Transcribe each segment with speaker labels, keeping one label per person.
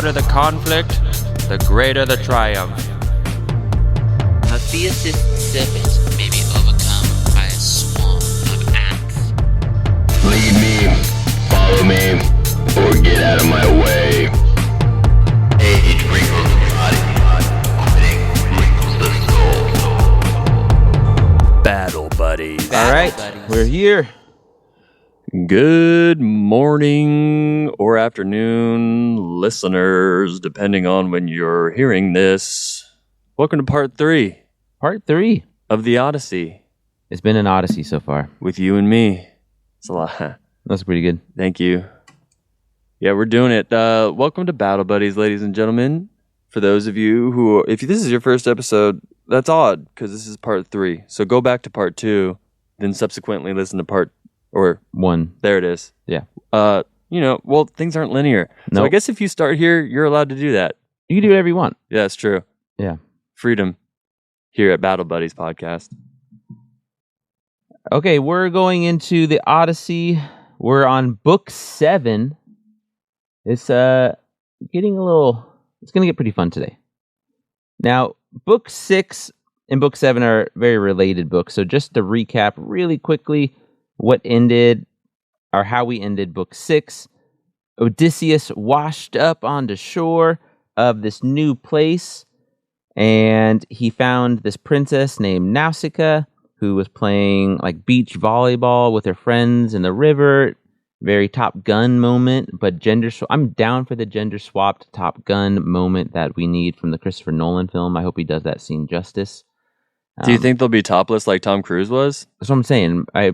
Speaker 1: hotter the conflict, the greater the triumph.
Speaker 2: A theist serpent may be overcome by a swarm of ants.
Speaker 3: Lead me, follow me, or get out of my way. Age wrinkles the body, quitting wrinkles the soul.
Speaker 1: Battle buddies.
Speaker 4: All right, we're here.
Speaker 5: Good morning or afternoon, listeners, depending on when you're hearing this. Welcome to part 3
Speaker 4: Part 3
Speaker 5: of the Odyssey.
Speaker 4: It's been an odyssey so far.
Speaker 5: With you and me. It's a lot.
Speaker 4: That's pretty good.
Speaker 5: Thank you. Yeah, we're doing it. Welcome to Battle Buddies, ladies and gentlemen. For those of you who, if this is your first episode, that's odd, because this is part 3. So go back to part 2, then subsequently listen to part or
Speaker 4: 1.
Speaker 5: There it is.
Speaker 4: Yeah.
Speaker 5: Well, things aren't linear. So I guess if you start here, you're allowed to do that.
Speaker 4: You can do whatever you want.
Speaker 5: Yeah, that's true.
Speaker 4: Yeah.
Speaker 5: Freedom here at Battle Buddies Podcast.
Speaker 4: Okay, we're going into the Odyssey. We're on book 7. It's getting a little... It's going to get pretty fun today. Now, book 6 and book 7 are very related books. So just to recap really quickly what ended, or how we ended book 6. Odysseus washed up onto shore of this new place, and he found this princess named Nausicaa, who was playing like beach volleyball with her friends in the river. Very Top Gun moment, but I'm down for the gender swapped Top Gun moment that we need from the Christopher Nolan film. I hope he does that scene justice.
Speaker 5: Do you think they'll be topless like Tom Cruise was?
Speaker 4: That's what I'm saying. I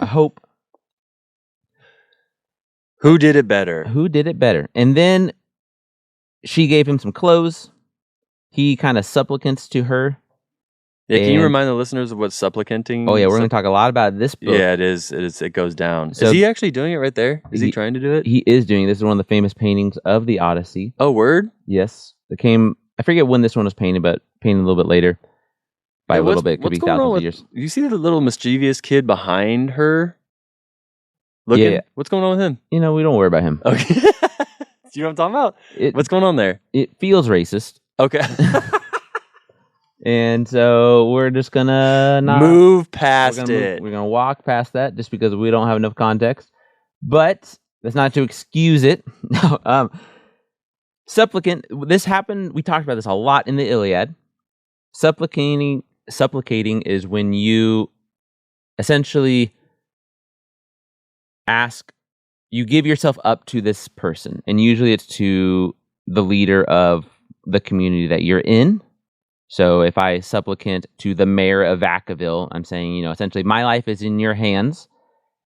Speaker 4: hope.
Speaker 5: Who did it better?
Speaker 4: Who did it better? And then she gave him some clothes. He kind of supplicants to her.
Speaker 5: Yeah, can you remind the listeners of what supplicanting?
Speaker 4: Oh yeah, we're going to talk a lot about this book.
Speaker 5: Yeah, it is. It goes down.
Speaker 4: So
Speaker 5: is he actually doing it right there? Is he trying to do it?
Speaker 4: He is doing it. This is one of the famous paintings of the Odyssey.
Speaker 5: Oh, word?
Speaker 4: Yes. I forget when this one was painted, but painted a little bit later. By a little bit, could be thousands of years.
Speaker 5: You see the little mischievous kid behind her? Looking?
Speaker 4: Yeah.
Speaker 5: What's going on with him?
Speaker 4: We don't worry about him.
Speaker 5: Okay. Do you know what I'm talking about? What's going on there?
Speaker 4: It feels racist.
Speaker 5: Okay.
Speaker 4: And so we're just gonna
Speaker 5: move past it.
Speaker 4: We're gonna walk past that just because we don't have enough context. But that's not to excuse it. No. Supplicant. This happened. We talked about this a lot in the Iliad. Supplicating is when you essentially you give yourself up to this person, and usually it's to the leader of the community that you're in. So if I supplicant to the mayor of Vacaville, I'm saying, essentially my life is in your hands.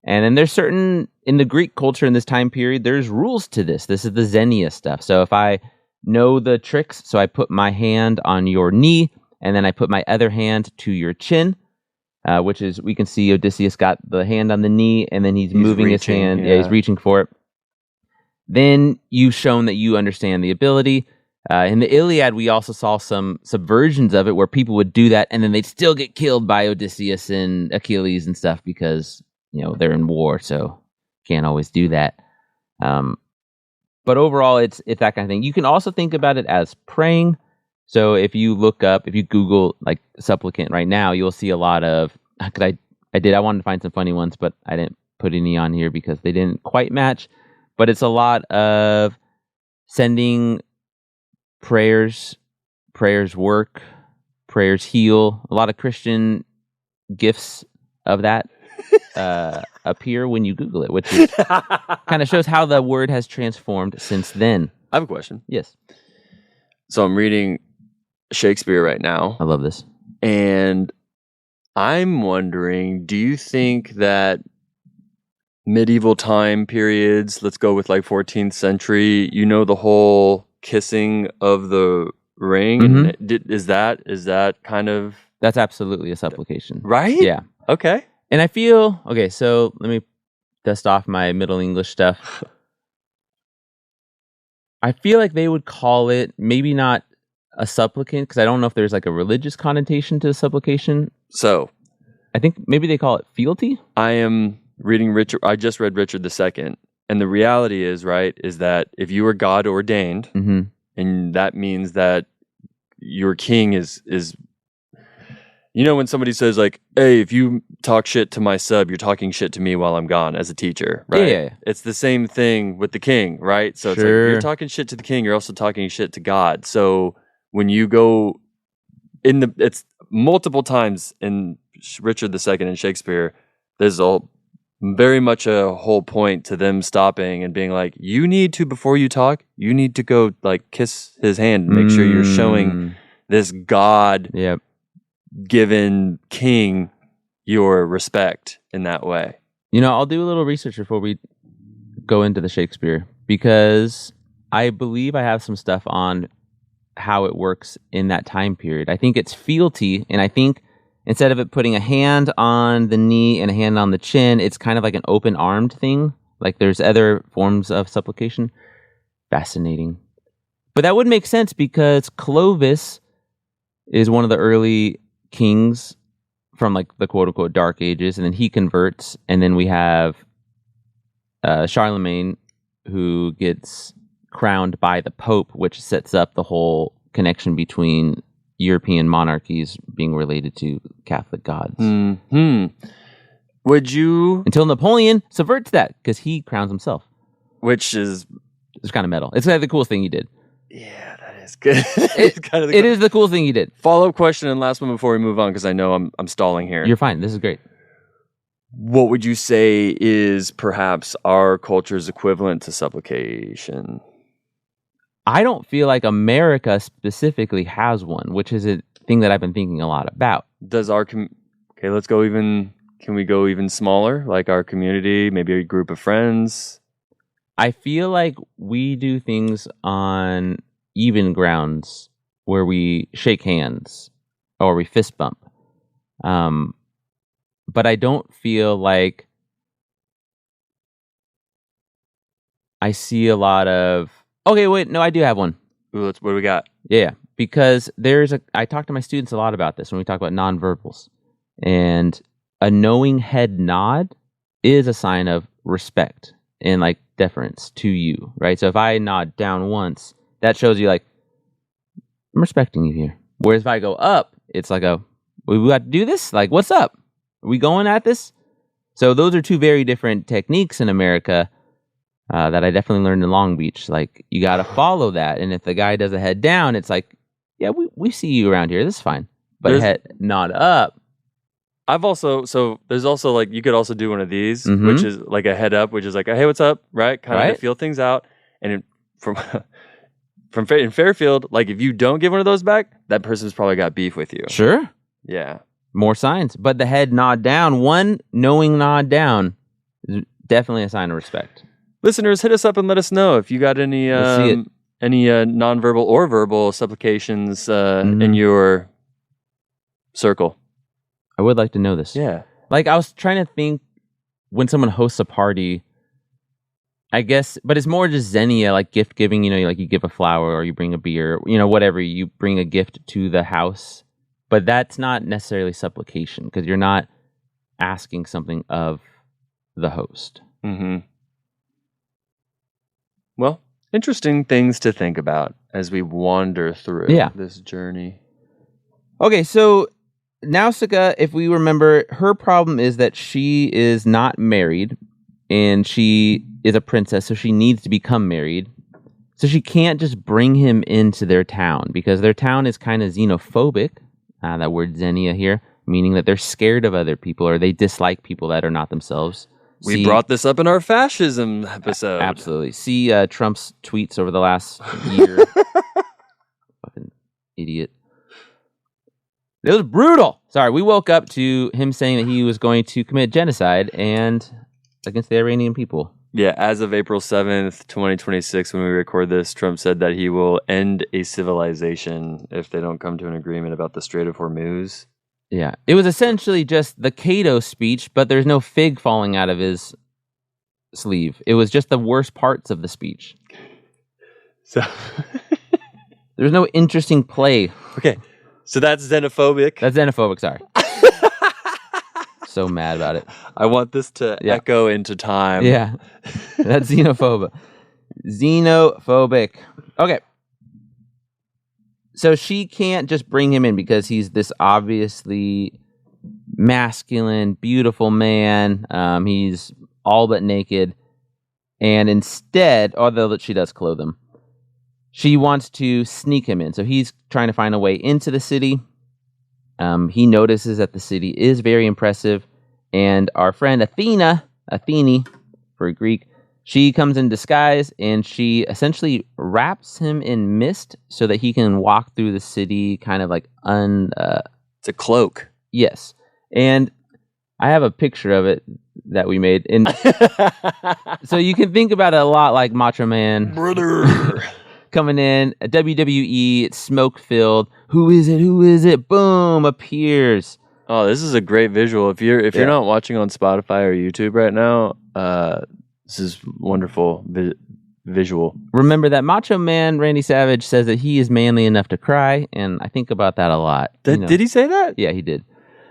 Speaker 4: And then there's in the Greek culture in this time period, there's rules to this. This is the Xenia stuff. So if I know the tricks, so I put my hand on your knee, and then I put my other hand to your chin, which is, we can see Odysseus got the hand on the knee, and then he's moving his hand. Yeah, he's reaching for it. Then you've shown that you understand the ability. In the Iliad, we also saw some subversions of it where people would do that, and then they'd still get killed by Odysseus and Achilles and stuff because, they're in war, so can't always do that. But overall, it's that kind of thing. You can also think about it as praying. So if you Google like supplicant right now, you'll see a lot of, I wanted to find some funny ones, but I didn't put any on here because they didn't quite match. But it's a lot of sending prayers work, prayers heal. A lot of Christian gifts of that appear when you Google it, which kind of shows how the word has transformed since then.
Speaker 5: I have a question.
Speaker 4: Yes.
Speaker 5: So I'm reading Shakespeare right now.
Speaker 4: I love this.
Speaker 5: And I'm wondering, do you think that medieval time periods, let's go with like 14th century, the whole kissing of the ring?
Speaker 4: Mm-hmm.
Speaker 5: Is that kind of...
Speaker 4: That's absolutely a supplication.
Speaker 5: Right?
Speaker 4: Yeah.
Speaker 5: Okay.
Speaker 4: And I feel... Okay, so let me dust off my Middle English stuff. I feel like they would call it maybe not a supplicant, because I don't know if there's like a religious connotation to supplication.
Speaker 5: So
Speaker 4: I think maybe they call it fealty.
Speaker 5: I am reading Richard. I just read Richard II, And the reality is, right, is that if you were God ordained,
Speaker 4: Mhm.
Speaker 5: and that means that your king is when somebody says like, hey, if you talk shit to my sub, you're talking shit to me while I'm gone as a teacher, right?
Speaker 4: Yeah.
Speaker 5: It's the same thing with the king, right? So it's like, if
Speaker 4: Sure.
Speaker 5: you're talking shit to the king, you're also talking shit to God. So when you go it's multiple times in Richard II and Shakespeare, there's very much a whole point to them stopping and being like, you need to, before you talk, you need to go like kiss his hand and make sure you're showing this God
Speaker 4: Yep.
Speaker 5: given king your respect in that way.
Speaker 4: I'll do a little research before we go into the Shakespeare, because I believe I have some stuff on how it works in that time period. I think it's fealty, and I think instead of it putting a hand on the knee and a hand on the chin, it's kind of like an open-armed thing. Like there's other forms of supplication. Fascinating. But that would make sense because Clovis is one of the early kings from like the quote-unquote Dark Ages, and then he converts, and then we have Charlemagne, who gets crowned by the Pope, which sets up the whole connection between European monarchies being related to Catholic gods.
Speaker 5: Would you...
Speaker 4: Until Napoleon subverts that, because he crowns himself.
Speaker 5: Which is...
Speaker 4: It's kind of metal. It's like the coolest thing he did.
Speaker 5: Yeah, that is good.
Speaker 4: It is the coolest thing he did.
Speaker 5: Follow-up question and last one before we move on, because I know I'm stalling here.
Speaker 4: You're fine. This is great.
Speaker 5: What would you say is perhaps our culture's equivalent to supplication?
Speaker 4: I don't feel like America specifically has one, which is a thing that I've been thinking a lot about.
Speaker 5: Does our... Okay, let's go even... Can we go even smaller? Like our community, maybe a group of friends?
Speaker 4: I feel like we do things on even grounds where we shake hands or we fist bump. But I don't feel like I see a lot of... Okay, wait, no, I do have one.
Speaker 5: Ooh, what do we got?
Speaker 4: Yeah, because I talk to my students a lot about this when we talk about nonverbals. And a knowing head nod is a sign of respect and like deference to you, right? So if I nod down once, that shows you like, I'm respecting you here. Whereas if I go up, it's like we got to do this? Like, what's up? Are we going at this? So those are two very different techniques in America that I definitely learned in Long Beach. Like, you got to follow that. And if the guy does a head down, it's like, yeah, we see you around here. This is fine. But head nod up.
Speaker 5: There's also like, you could also do one of these,
Speaker 4: Mhm.
Speaker 5: which is like a head up, which is like, hey, what's up? Right? Kind of to feel things out. And in Fairfield, like if you don't give one of those back, that person's probably got beef with you.
Speaker 4: Sure.
Speaker 5: Yeah.
Speaker 4: More signs. But the head nod down, one knowing nod down, is definitely a sign of respect.
Speaker 5: Listeners, hit us up and let us know if you got any nonverbal or verbal supplications in your circle.
Speaker 4: I would like to know this.
Speaker 5: Yeah.
Speaker 4: Like, I was trying to think when someone hosts a party, I guess, but it's more just Xenia, like gift giving, like you give a flower or you bring a beer, whatever, you bring a gift to the house. But that's not necessarily supplication because you're not asking something of the host.
Speaker 5: Mm-hmm. Well, interesting things to think about as we wander through this journey.
Speaker 4: Okay, so Nausicaa, if we remember, her problem is that she is not married and she is a princess, so she needs to become married. So she can't just bring him into their town because their town is kind of xenophobic. That word xenia here, meaning that they're scared of other people or they dislike people that are not themselves.
Speaker 5: We brought this up in our fascism episode.
Speaker 4: Absolutely. See Trump's tweets over the last year. Fucking idiot. It was brutal. Sorry, we woke up to him saying that he was going to commit genocide and against the Iranian people.
Speaker 5: Yeah, as of April 7th, 2026, when we record this, Trump said that he will end a civilization if they don't come to an agreement about the Strait of Hormuz.
Speaker 4: Yeah, it was essentially just the Cato speech, but there's no fig falling out of his sleeve. It was just the worst parts of the speech.
Speaker 5: So
Speaker 4: there's no interesting play.
Speaker 5: Okay, so that's xenophobic.
Speaker 4: That's xenophobic, sorry. so mad about it.
Speaker 5: I want this to
Speaker 4: Yeah.
Speaker 5: echo into time.
Speaker 4: Yeah, that's xenophobic. Xenophobic. Okay. So she can't just bring him in because he's this obviously masculine, beautiful man. He's all but naked. And instead, although she does clothe him, she wants to sneak him in. So he's trying to find a way into the city. He notices that the city is very impressive. And our friend Athene for Greek, she comes in disguise and she essentially wraps him in mist so that he can walk through the city kind of like
Speaker 5: It's a cloak.
Speaker 4: Yes. And I have a picture of it that we made. And so you can think about it a lot like Macho Man.
Speaker 5: Brother.
Speaker 4: Coming in, a WWE, it's smoke-filled. Who is it? Who is it? Boom, appears.
Speaker 5: Oh, this is a great visual. If you're not watching on Spotify or YouTube right now, this is wonderful visual.
Speaker 4: Remember that Macho Man, Randy Savage, says that he is manly enough to cry, and I think about that a lot.
Speaker 5: Did he say that?
Speaker 4: Yeah, he did.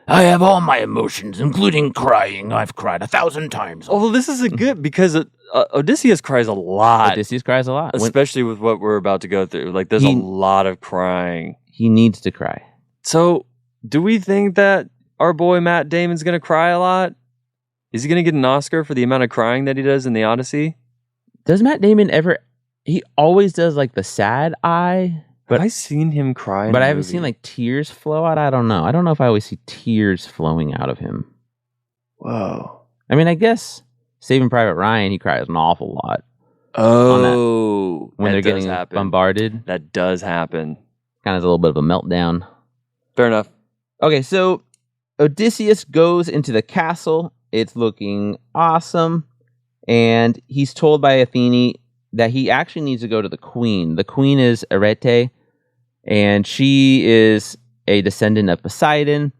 Speaker 1: I have all my emotions, including crying. I've cried 1,000 times.
Speaker 5: Oh, well, this is a good because Odysseus cries a lot,
Speaker 4: Odysseus cries a lot.
Speaker 5: especially with what we're about to go through. Like, there's a lot of crying.
Speaker 4: He needs to cry.
Speaker 5: So, do we think that our boy Matt Damon's going to cry a lot? Is he going to get an Oscar for the amount of crying that he does in the Odyssey?
Speaker 4: Does Matt Damon ever... He always does, like, the sad eye,
Speaker 5: Have I seen him cry in
Speaker 4: but
Speaker 5: a
Speaker 4: I haven't
Speaker 5: movie?
Speaker 4: seen, like, tears flow out. I don't know. I don't know if I always see tears flowing out of him.
Speaker 5: Whoa.
Speaker 4: I mean, I guess Saving Private Ryan, he cries an awful lot
Speaker 5: Oh.
Speaker 4: when
Speaker 5: that
Speaker 4: they're
Speaker 5: does
Speaker 4: getting
Speaker 5: happen.
Speaker 4: bombarded.
Speaker 5: That does happen.
Speaker 4: Kind of a little bit of a meltdown.
Speaker 5: Fair enough.
Speaker 4: Okay, so Odysseus goes into the castle. It's looking awesome. And he's told by Athene that he actually needs to go to the queen. The queen is Arete, and she is a descendant of Poseidon.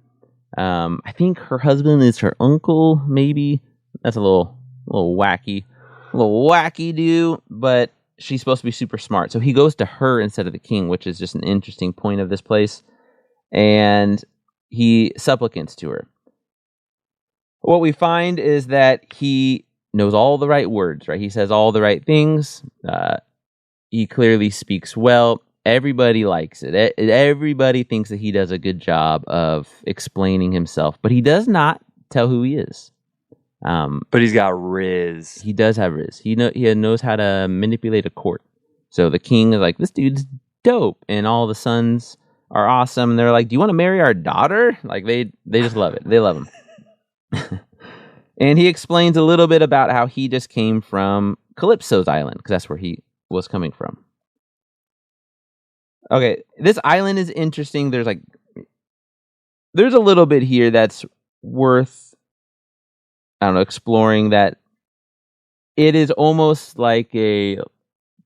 Speaker 4: I think her husband is her uncle, maybe. That's a little wacky do, but she's supposed to be super smart. So he goes to her instead of the king, which is just an interesting point of this place. And he supplicants to her. What we find is that he knows all the right words, right? He says all the right things. He clearly speaks well. Everybody likes it. Everybody thinks that he does a good job of explaining himself, but he does not tell who he is.
Speaker 5: But he's got riz.
Speaker 4: He does have riz. He knows how to manipulate a court. So the king is like, this dude's dope, and all the sons are awesome. And they're like, do you want to marry our daughter? Like they just love it. They love him. And he explains a little bit about how he just came from Calypso's island, because that's where he was coming from. Okay, this island is interesting. There's a little bit here that's worth, I don't know, exploring. That it is almost like a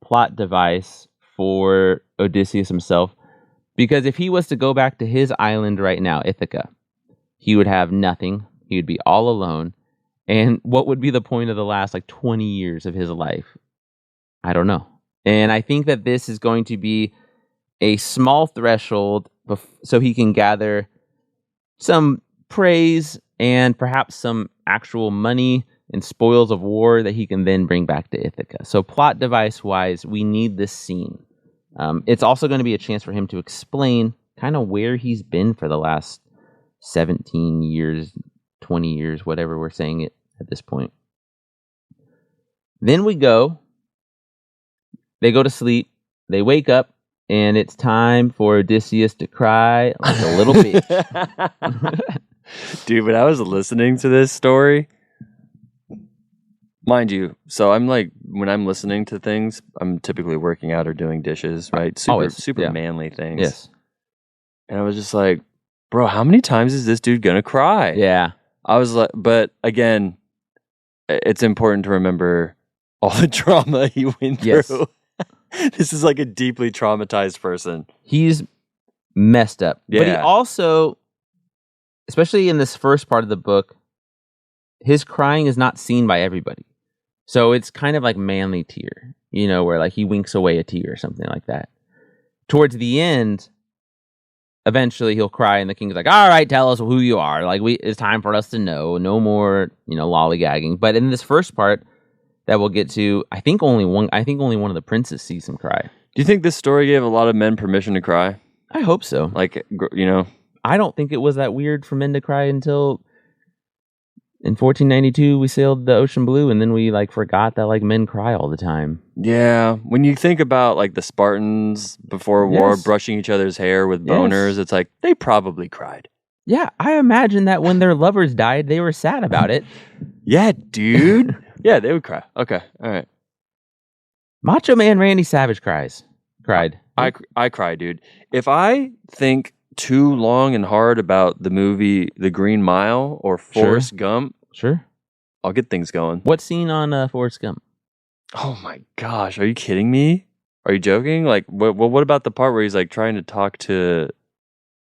Speaker 4: plot device for Odysseus himself, because if he was to go back to his island right now, Ithaca, he would have nothing. He would be all alone. And what would be the point of the last 20 years of his life? I don't know. And I think that this is going to be a small threshold so he can gather some praise and perhaps some actual money and spoils of war that he can then bring back to Ithaca. So plot device wise, we need this scene. It's also going to be a chance for him to explain kind of where he's been for the last 17 years, 20 years, whatever we're saying it at this point. Then they go to sleep, they wake up, and it's time for Odysseus to cry like a little bitch.
Speaker 5: Dude, when I was listening to this story, mind you, so I'm like, when I'm listening to things, I'm typically working out or doing dishes, right? Super manly things.
Speaker 4: Yes.
Speaker 5: And I was just like, bro, how many times is this dude gonna cry?
Speaker 4: Yeah.
Speaker 5: I was like, but again, it's important to remember all the trauma he went through.
Speaker 4: Yes.
Speaker 5: This is like a deeply traumatized person.
Speaker 4: He's messed up.
Speaker 5: Yeah.
Speaker 4: But he also, especially in this first part of the book, his crying is not seen by everybody. So it's kind of like manly tear, where he winks away a tear or something like that. Towards the end, eventually he'll cry, and the king's like, "All right, tell us who you are. Like, it's time for us to know. No more, lollygagging." But in this first part that we'll get to, I think only one of the princes sees him cry.
Speaker 5: Do you think this story gave a lot of men permission to cry?
Speaker 4: I hope so.
Speaker 5: Like,
Speaker 4: I don't think it was that weird for men to cry until in 1492 we sailed the ocean blue, and then we forgot that men cry all the time.
Speaker 5: Yeah, when you think about the Spartans before war
Speaker 4: Yes.
Speaker 5: brushing each other's hair with boners, it's like they probably cried.
Speaker 4: Yeah, I imagine that when their lovers died, they were sad about it.
Speaker 5: Yeah, dude. Yeah, they would cry. Okay, all right.
Speaker 4: Macho Man Randy Savage cried.
Speaker 5: I cry, dude. If I think too long and hard about the movie The Green Mile or Forrest Gump,
Speaker 4: Sure.
Speaker 5: I'll get things going.
Speaker 4: What scene on Forrest Gump?
Speaker 5: Oh my gosh, are you kidding me? Are you joking? What about the part where he's trying to talk to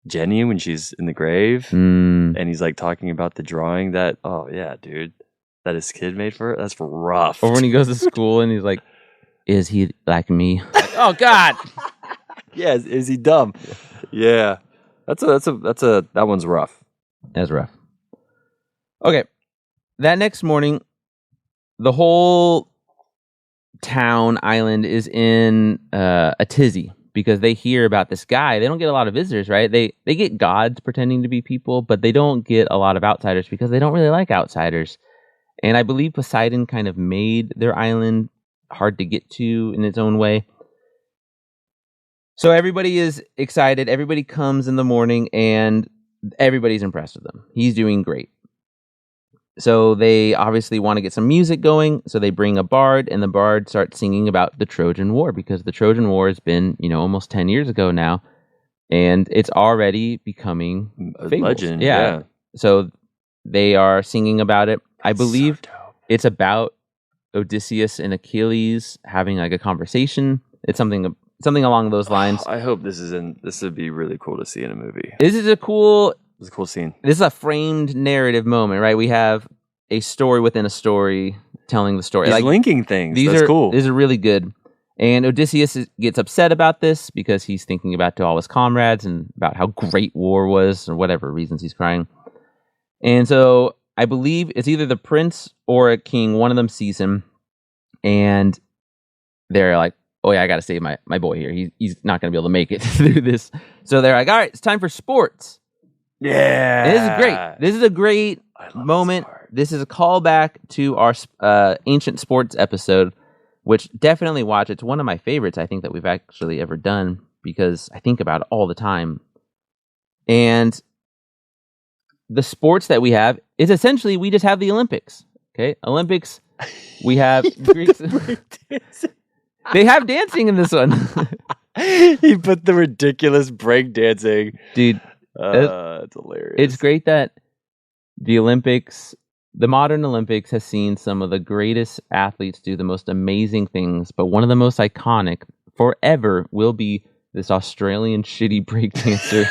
Speaker 5: Jenny when she's in the grave, and he's talking about the drawing that? Oh yeah, dude, that his kid made for it. That's rough.
Speaker 4: Or when he goes to school and he's like, "Is he like me?" Oh God.
Speaker 5: Yeah, is he dumb? Yeah, that one's rough.
Speaker 4: That's rough. Okay, that next morning, the whole town island is in a tizzy because they hear about this guy. They don't get a lot of visitors, right? They get gods pretending to be people, but they don't get a lot of outsiders because they don't really like outsiders. And I believe Poseidon kind of made their island hard to get to in its own way. So everybody is excited. Everybody comes in the morning and everybody's impressed with him. He's doing great. So they obviously want to get some music going. So they bring a bard, and the bard starts singing about the Trojan War, because the Trojan War has been, almost 10 years ago now. And it's already becoming
Speaker 5: A
Speaker 4: fables.
Speaker 5: legend. Yeah.
Speaker 4: So they are singing about it. I believe it's about Odysseus and Achilles having a conversation. It's something along those lines.
Speaker 5: I hope this would be really cool to see in a movie.
Speaker 4: This is a cool
Speaker 5: scene.
Speaker 4: This is a framed narrative moment, right? We have a story within a story telling the story.
Speaker 5: He's linking things.
Speaker 4: These
Speaker 5: That's
Speaker 4: are
Speaker 5: cool.
Speaker 4: These are really good. And Odysseus gets upset about this because he's thinking about to all his comrades and about how great war was, or whatever reasons he's crying. And so I believe it's either the prince or a king. One of them sees him, and they're like, "Oh yeah, I got to save my boy here. He's not going to be able to make it through this." So they're like, "All right, it's time for sports."
Speaker 5: Yeah.
Speaker 4: And this is great. This is a great moment. This is a callback to our ancient sports episode, which definitely watch. It's one of my favorites, I think, that we've actually ever done, because I think about it all the time. And the sports that we have is essentially, we just have the Olympics. Okay, Olympics. We have Greeks. They have dancing in this one.
Speaker 5: He put the ridiculous breakdancing.
Speaker 4: Dude,
Speaker 5: it's hilarious.
Speaker 4: it's great that the Olympics, the modern Olympics, has seen some of the greatest athletes do the most amazing things, but one of the most iconic forever will be this Australian shitty breakdancer.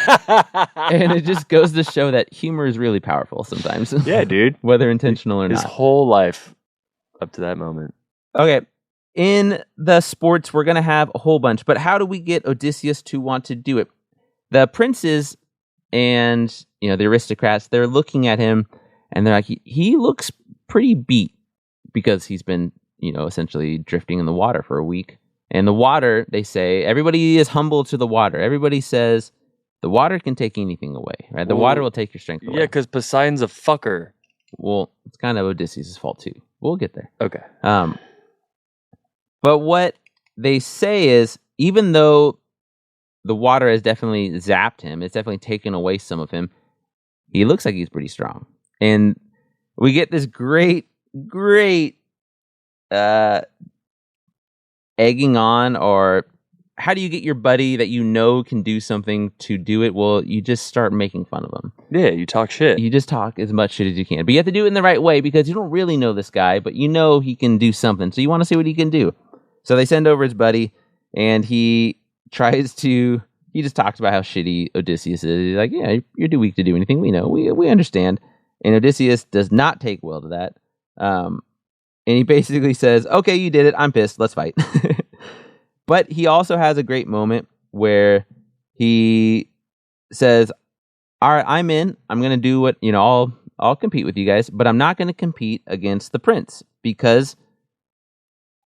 Speaker 4: And it just goes to show that humor is really powerful sometimes.
Speaker 5: Yeah, dude.
Speaker 4: Whether intentional or
Speaker 5: His
Speaker 4: not.
Speaker 5: whole life up to that moment.
Speaker 4: Okay. In the sports, we're going to have a whole bunch, but how do we get Odysseus to want to do it? The princes and, the aristocrats, they're looking at him and they're like, he looks pretty beat, because he's been, essentially drifting in the water for a week. And the water, they say, everybody is humble to the water. Everybody says the water can take anything away, right? The water will take your strength away.
Speaker 5: Yeah, because Poseidon's a fucker.
Speaker 4: Well, it's kind of Odysseus' fault too. We'll get there.
Speaker 5: Okay.
Speaker 4: But what they say is, even though the water has definitely zapped him, it's definitely taken away some of him, he looks like he's pretty strong. And we get this great egging on, or how do you get your buddy that can do something to do it? Well, you just start making fun of him.
Speaker 5: Yeah, you talk shit.
Speaker 4: You just talk as much shit as you can. But you have to do it in the right way, because you don't really know this guy, but he can do something. So you want to see what he can do. So they send over his buddy, and he just talks about how shitty Odysseus is. He's like, yeah, you're too weak to do anything. We know. We understand. And Odysseus does not take well to that. And he basically says, okay, you did it. I'm pissed. Let's fight. But he also has a great moment where he says, all right, I'm in. I'm going to do what, I'll compete with you guys, but I'm not going to compete against the prince because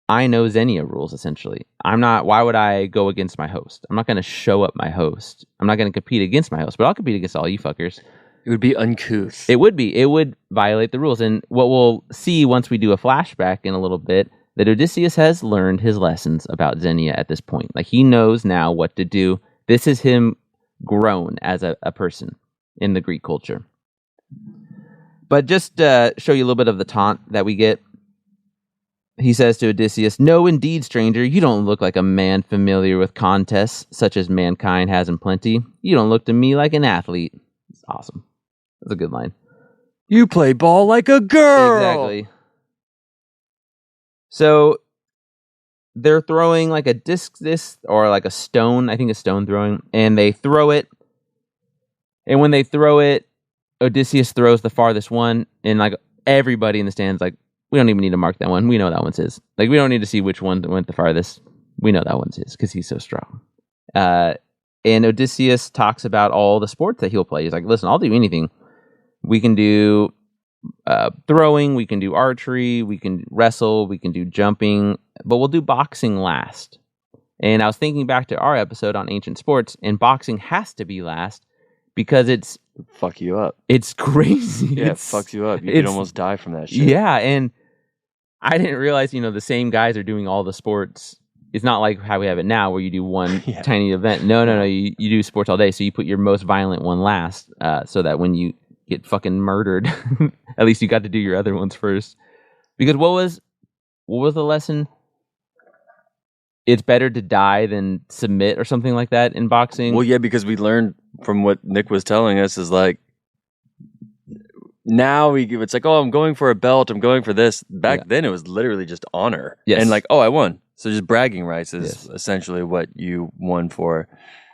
Speaker 4: I know Xenia rules, essentially. Why would I go against my host? I'm not going to show up my host. I'm not going to compete against my host, but I'll compete against all you fuckers.
Speaker 5: It would be uncouth.
Speaker 4: It would be. It would violate the rules. And what we'll see once we do a flashback in a little bit, that Odysseus has learned his lessons about Xenia at this point. Like, he knows now what to do. This is him grown as a person in the Greek culture. But just show you a little bit of the taunt that we get. He says to Odysseus, "No, indeed, stranger, you don't look like a man familiar with contests such as mankind has in plenty. You don't look to me like an athlete." It's awesome. That's a good line.
Speaker 5: You play ball like a girl.
Speaker 4: Exactly. So they're throwing like a discus or like a stone. I think a stone throwing, and they throw it. And when they throw it, Odysseus throws the farthest one, and like everybody in the stands, like, we don't even need to mark that one. We know that one's his. Like, we don't need to see which one went the farthest. We know that one's his because he's so strong. And Odysseus talks about all the sports that he'll play. He's like, listen, I'll do anything. We can do throwing, we can do archery, we can wrestle, we can do jumping, but we'll do boxing last. And I was thinking back to our episode on ancient sports, and boxing has to be last because it's
Speaker 5: fuck you up.
Speaker 4: It's crazy.
Speaker 5: Yeah, it fucks you up. You could almost die from that shit.
Speaker 4: Yeah, and I didn't realize, the same guys are doing all the sports. It's not like how we have it now where you do one tiny event. No. You do sports all day, so you put your most violent one last so that when you get fucking murdered, at least you got to do your other ones first. Because what was the lesson? It's better to die than submit or something like that in boxing.
Speaker 5: Well, yeah, because we learned from what Nick was telling us is like, now it's like, oh, I'm going for a belt, I'm going for this. Back then it was literally just honor.
Speaker 4: Yes.
Speaker 5: And like, oh, I won. So just bragging rights is essentially what you won for.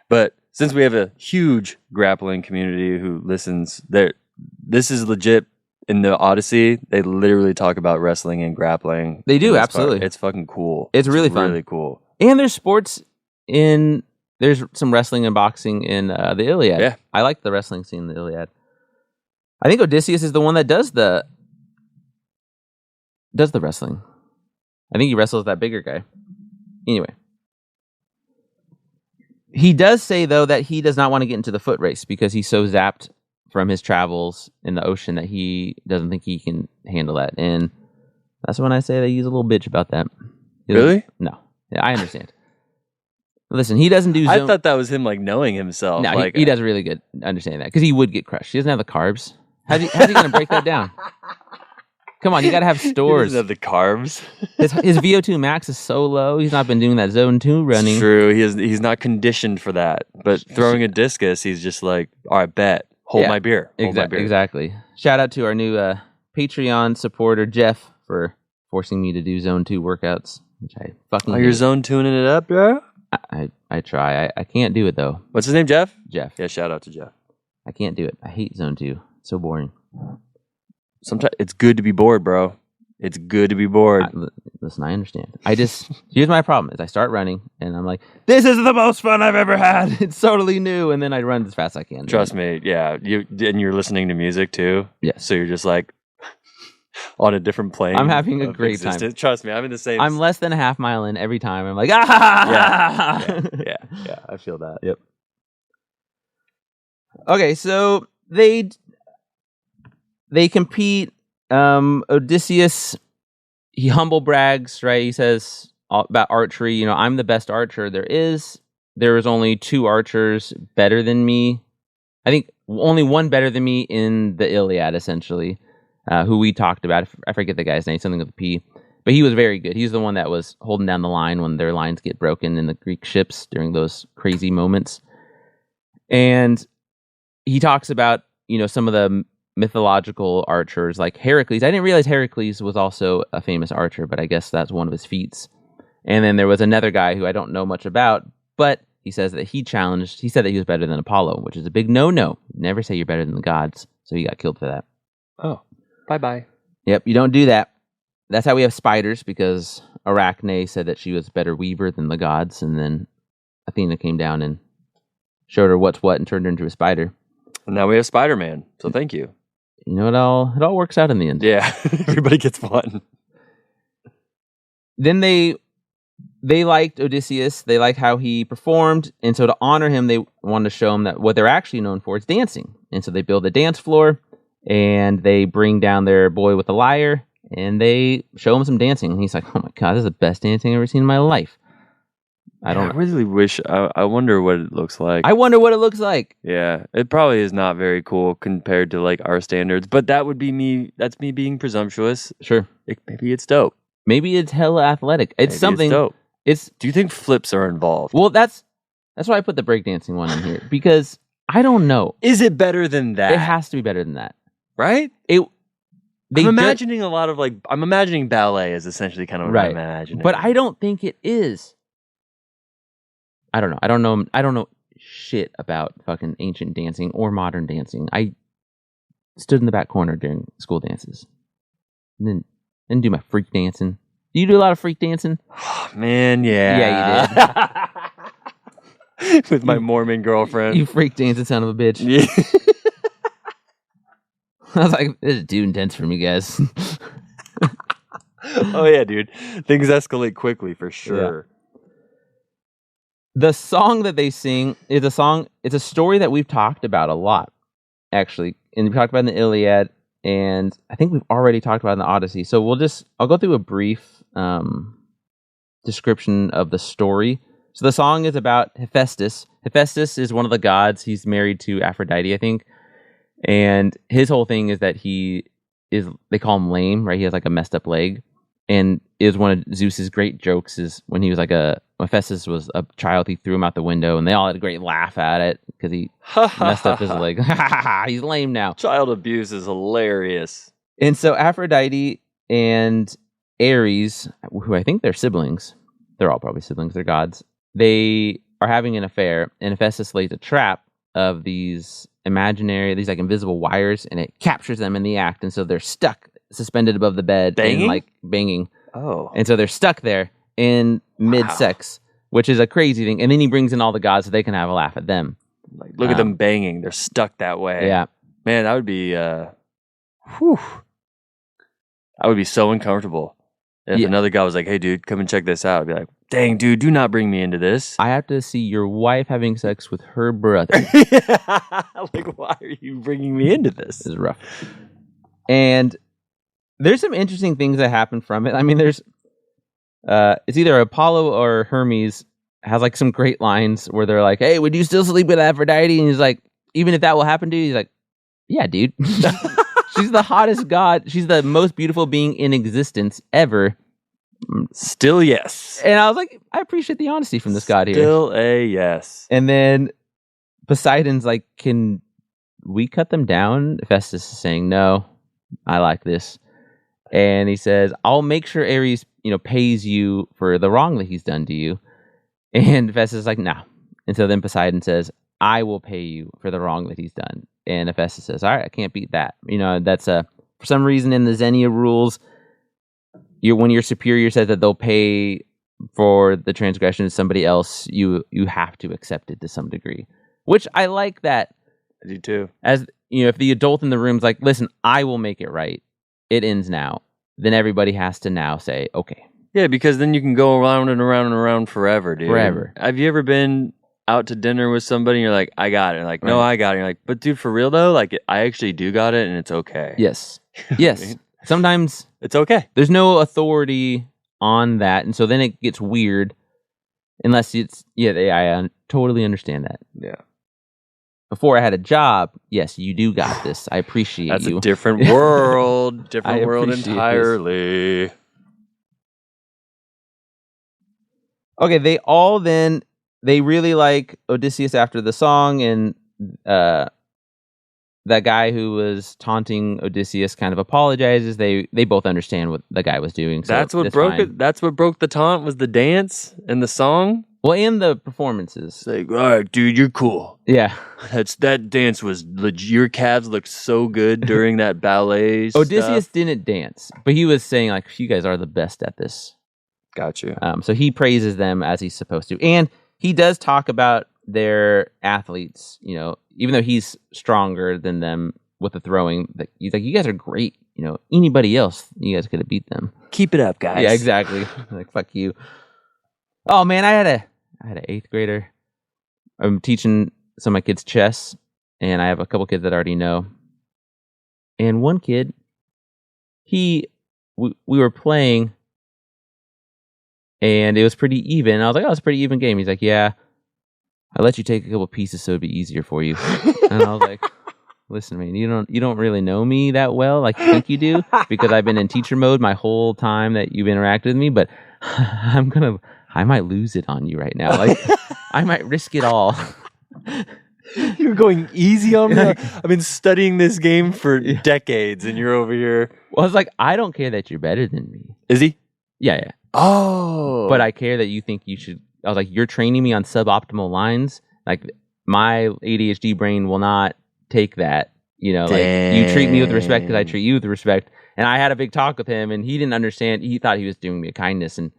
Speaker 5: But since we have a huge grappling community who listens, this is legit. In the Odyssey, they literally talk about wrestling and grappling.
Speaker 4: They do, absolutely.
Speaker 5: It's fucking cool.
Speaker 4: It's really fun.
Speaker 5: Really cool.
Speaker 4: And there's there's some wrestling and boxing in the Iliad.
Speaker 5: Yeah.
Speaker 4: I like the wrestling scene in the Iliad. I think Odysseus is the one that does the wrestling. I think he wrestles that bigger guy. Anyway. He does say, though, that he does not want to get into the foot race because he's so zapped from his travels in the ocean that he doesn't think he can handle that. And that's when I say that he's a little bitch about that.
Speaker 5: Really?
Speaker 4: No. Yeah, I understand. Listen, he doesn't do
Speaker 5: I thought that was him like knowing himself.
Speaker 4: No,
Speaker 5: like,
Speaker 4: he does really good understanding that because he would get crushed. He doesn't have the carbs. How's he going to break that down? Come on, you got to have stores.
Speaker 5: He doesn't have the carbs.
Speaker 4: His VO2 max is so low. He's not been doing that zone 2 running.
Speaker 5: It's true. He's not conditioned for that. But throwing a discus, he's just like, all right, bet. Hold my beer. Hold my beer.
Speaker 4: Exactly. Shout out to our new Patreon supporter, Jeff, for forcing me to do zone 2 workouts, which I fucking hate.
Speaker 5: You're zone tuning it up, bro?
Speaker 4: I try. I can't do it, though.
Speaker 5: What's his name, Jeff?
Speaker 4: Jeff.
Speaker 5: Yeah, shout out to Jeff.
Speaker 4: I can't do it. I hate zone 2. It's so boring.
Speaker 5: Sometimes it's good to be bored, bro. It's good to be bored.
Speaker 4: Listen, I understand. Here's my problem: is I start running and I'm like, "This is the most fun I've ever had. It's totally new," and then I run as fast as I can.
Speaker 5: Trust me, yeah. You're listening to music too.
Speaker 4: Yeah.
Speaker 5: So you're just like on a different plane.
Speaker 4: I'm having a great time.
Speaker 5: Trust me, I'm in the same.
Speaker 4: I'm less than a half mile in every time. I'm like, ah.
Speaker 5: Yeah. I feel that.
Speaker 4: Yep. Okay, so they compete. Odysseus, he humble brags, right? He says about archery, I'm the best archer there is. There is only 2 archers better than me. I think only one better than me in the Iliad, essentially, who we talked about. I forget the guy's name, something with a P. But he was very good. He's the one that was holding down the line when their lines get broken in the Greek ships during those crazy moments. And he talks about, some of the mythological archers like Heracles. I didn't realize Heracles was also a famous archer, but I guess that's one of his feats. And then there was another guy who I don't know much about, but he says that he said that he was better than Apollo, which is a big no-no. Never say you're better than the gods. So he got killed for that.
Speaker 5: Oh, bye-bye.
Speaker 4: Yep, you don't do that. That's how we have spiders, because Arachne said that she was a better weaver than the gods, and then Athena came down and showed her what's what and turned her into a spider.
Speaker 5: And now we have Spider-Man. So thank you.
Speaker 4: You know, it all works out in the end.
Speaker 5: Yeah, everybody gets one.
Speaker 4: Then they liked Odysseus. They liked how he performed. And so to honor him, they wanted to show him that what they're actually known for is dancing. And so they build a dance floor and they bring down their boy with a lyre and they show him some dancing. And he's like, oh my God, this is the best dancing I've ever seen in my life. I
Speaker 5: really wish, I wonder what it looks like.
Speaker 4: I wonder what it looks like.
Speaker 5: Yeah, it probably is not very cool compared to like our standards, but that would be me. That's me being presumptuous.
Speaker 4: Sure.
Speaker 5: Maybe it's dope.
Speaker 4: Maybe it's hella athletic. It's
Speaker 5: Maybe
Speaker 4: something.
Speaker 5: It's dope. Do you think flips are involved?
Speaker 4: Well, that's why I put the breakdancing one in here because I don't know.
Speaker 5: Is it better than that?
Speaker 4: It has to be better than that,
Speaker 5: right?
Speaker 4: I'm
Speaker 5: imagining a lot of like. I'm imagining ballet is essentially kind of what I'm imagining,
Speaker 4: but I don't think it is. I don't know. I don't know shit about fucking ancient dancing or modern dancing. I stood in the back corner during school dances. And then do my freak dancing. Do you do a lot of freak dancing?
Speaker 5: Oh, man, yeah.
Speaker 4: Yeah,
Speaker 5: you did. With my Mormon girlfriend.
Speaker 4: You freak dancing son of a bitch.
Speaker 5: Yeah.
Speaker 4: I was like, this is too intense for me, guys.
Speaker 5: Oh, yeah, dude. Things escalate quickly for sure.
Speaker 4: Yeah. The song that they sing is it's a story that we've talked about a lot, actually. And we talked about in the Iliad, and I think we've already talked about it in the Odyssey. So I'll go through a brief description of the story. So the song is about Hephaestus. Hephaestus is one of the gods. He's married to Aphrodite, I think. And his whole thing is that they call him lame, right? He has like a messed up leg. And is one of Zeus's great jokes is when he was like Hephaestus was a child, he threw him out the window and they all had a great laugh at it because he messed up his leg. He's lame now.
Speaker 5: Child abuse is hilarious.
Speaker 4: And so Aphrodite and Ares, who I think they're siblings, they're all probably siblings, they're gods, they are having an affair and Hephaestus lays a trap of these like invisible wires and it captures them in the act. And so they're stuck, suspended above the bed.
Speaker 5: Banging?
Speaker 4: And like banging.
Speaker 5: Oh.
Speaker 4: And so they're stuck there in mid-sex, which is a crazy thing. And then he brings in all the gods so they can have a laugh at them.
Speaker 5: Like, look at them banging. They're stuck that way.
Speaker 4: Yeah.
Speaker 5: Man, that would be, I would be so uncomfortable. If another guy was like, hey, dude, come and check this out. I'd be like, dang, dude, do not bring me into this.
Speaker 4: I have to see your wife having sex with her brother.
Speaker 5: Like, why are you bringing me into this?
Speaker 4: This is rough. And there's some interesting things that happen from it. I mean, there's it's either Apollo or Hermes has like some great lines where they're like, hey, would you still sleep with Aphrodite? And he's like, even if that will happen to you, he's like, yeah, dude. She's the hottest god. She's the most beautiful being in existence ever.
Speaker 5: Still yes.
Speaker 4: And I was like, I appreciate the honesty from this god here.
Speaker 5: Still a yes.
Speaker 4: And then Poseidon's like, can we cut them down? Hephaestus is saying, no, I like this. And he says, I'll make sure Ares, pays you for the wrong that he's done to you. And Hephaestus is like, no. And so then Poseidon says, I will pay you for the wrong that he's done. And Hephaestus says, all right, I can't beat that. That's for some reason in the Xenia rules, when your superior says that they'll pay for the transgression of somebody else, you have to accept it to some degree. Which I like that.
Speaker 5: I do too.
Speaker 4: As if the adult in the room's like, listen, I will make it right. It ends now. Then everybody has to now say, okay.
Speaker 5: Yeah, because then you can go around and around and around forever, dude.
Speaker 4: Forever.
Speaker 5: Have you ever been out to dinner with somebody and you're like, I got it. And like, no, I got it. And you're like, but dude, for real though, like I actually do got it and it's okay.
Speaker 4: Yes. Yes. Sometimes
Speaker 5: it's okay.
Speaker 4: There's no authority on that. And so then it gets weird unless I totally understand that.
Speaker 5: Yeah.
Speaker 4: Before I had a job, yes, you do got this. I appreciate
Speaker 5: That's
Speaker 4: you.
Speaker 5: That's a different world. Different world entirely.
Speaker 4: This. Okay, they really like Odysseus after the song, and that guy who was taunting Odysseus kind of apologizes. They both understand what the guy was doing. So
Speaker 5: that's what broke it. That's what broke the taunt was the dance and the song.
Speaker 4: Well, and the performances.
Speaker 5: It's like, all right, dude, you're cool.
Speaker 4: Yeah,
Speaker 5: that dance was legit. Your calves looked so good during that ballet.
Speaker 4: Odysseus didn't dance, but he was saying like, you guys are the best at this.
Speaker 5: Got you.
Speaker 4: So he praises them as he's supposed to, and he does talk about their athletes, even though he's stronger than them with the throwing, he's like, you guys are great. Anybody else, you guys could have beat them.
Speaker 5: Keep it up, guys.
Speaker 4: Yeah, exactly. Like, fuck you. Oh man, I had an 8th grader. I'm teaching some of my kids chess, and I have a couple kids that I already know. And one kid, we were playing, and it was pretty even. I was like, oh, it's a pretty even game. He's like, yeah, I let you take a couple pieces so it'd be easier for you. And I was like, listen, man, you don't really know me that well like you think you do, because I've been in teacher mode my whole time that you've interacted with me, but I might lose it on you right now. Like, I might risk it all.
Speaker 5: You're going easy on me. I've been studying this game for decades, and you're over here.
Speaker 4: Well, I was like, I don't care that you're better than me.
Speaker 5: Is he?
Speaker 4: Yeah.
Speaker 5: Oh.
Speaker 4: But I care that you think you should. I was like, you're training me on suboptimal lines. Like, my ADHD brain will not take that. Like, you treat me with respect because I treat you with respect. And I had a big talk with him, and he didn't understand. He thought he was doing me a kindness, and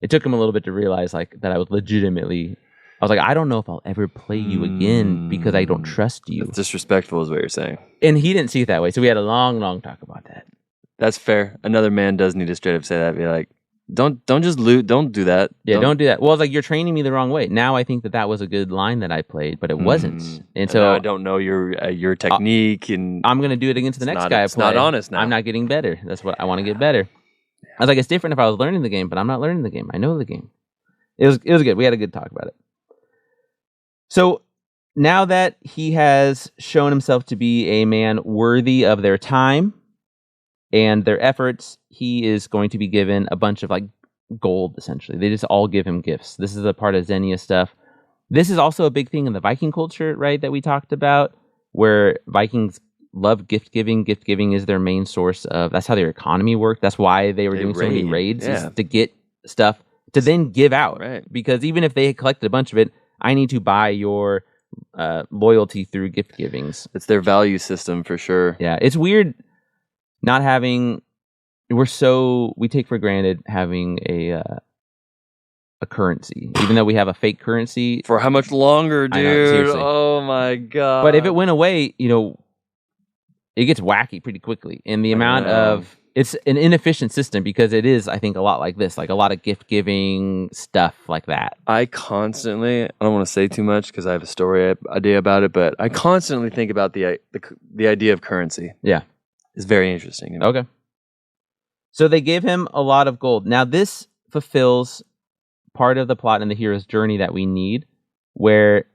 Speaker 4: it took him a little bit to realize like that I was legitimately. I was like, I don't know if I'll ever play you again because I don't trust you.
Speaker 5: It's disrespectful, is what you're saying.
Speaker 4: And he didn't see it that way, so we had a long, long talk about that.
Speaker 5: That's fair. Another man does need to straight up say that. Be like, don't just loot. Don't do that.
Speaker 4: Yeah, don't do that. Well, it's like, you're training me the wrong way. Now I think that was a good line that I played, but it wasn't. And so
Speaker 5: now I don't know your technique, and
Speaker 4: I'm gonna do it against the next guy.
Speaker 5: It's not honest now.
Speaker 4: I'm not getting better. That's what I want to get better. I was like, it's different if I was learning the game, but I'm not learning the game. I know the game. It was good. We had a good talk about it. So now that he has shown himself to be a man worthy of their time and their efforts, he is going to be given a bunch of like gold, essentially. They just all give him gifts. This is a part of Xenia stuff. This is also a big thing in the Viking culture, right, that we talked about, where Vikings love gift giving. Gift giving is their main source of, that's how their economy worked. That's why they were doing so many raids, is to get stuff to then give out.
Speaker 5: Right.
Speaker 4: Because even if they collected a bunch of it, I need to buy your loyalty through gift givings.
Speaker 5: It's their value system for sure.
Speaker 4: Yeah, it's weird not having. We take for granted having a currency, even though we have a fake currency.
Speaker 5: For how much longer, dude?
Speaker 4: I know, seriously.
Speaker 5: Oh my god!
Speaker 4: But if it went away, it gets wacky pretty quickly. And the amount of, it's an inefficient system because it is, I think, a lot like this, like a lot of gift giving stuff like that.
Speaker 5: I don't want to say too much because I have a story idea about it, but I constantly think about the idea of currency.
Speaker 4: Yeah.
Speaker 5: It's very interesting.
Speaker 4: Okay. So they gave him a lot of gold. Now this fulfills part of the plot and the hero's journey that we need, where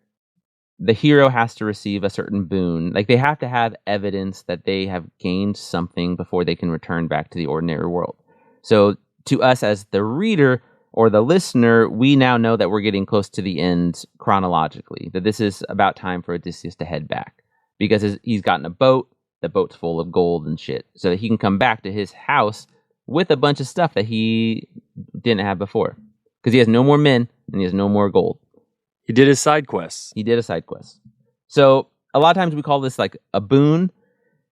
Speaker 4: the hero has to receive a certain boon. Like, they have to have evidence that they have gained something before they can return back to the ordinary world. So to us as the reader or the listener, we now know that we're getting close to the end chronologically, that this is about time for Odysseus to head back, because he's gotten a boat, the boat's full of gold and shit, so that he can come back to his house with a bunch of stuff that he didn't have before, because he has no more men and he has no more gold.
Speaker 5: He did his side quests.
Speaker 4: So a lot of times we call this like a boon.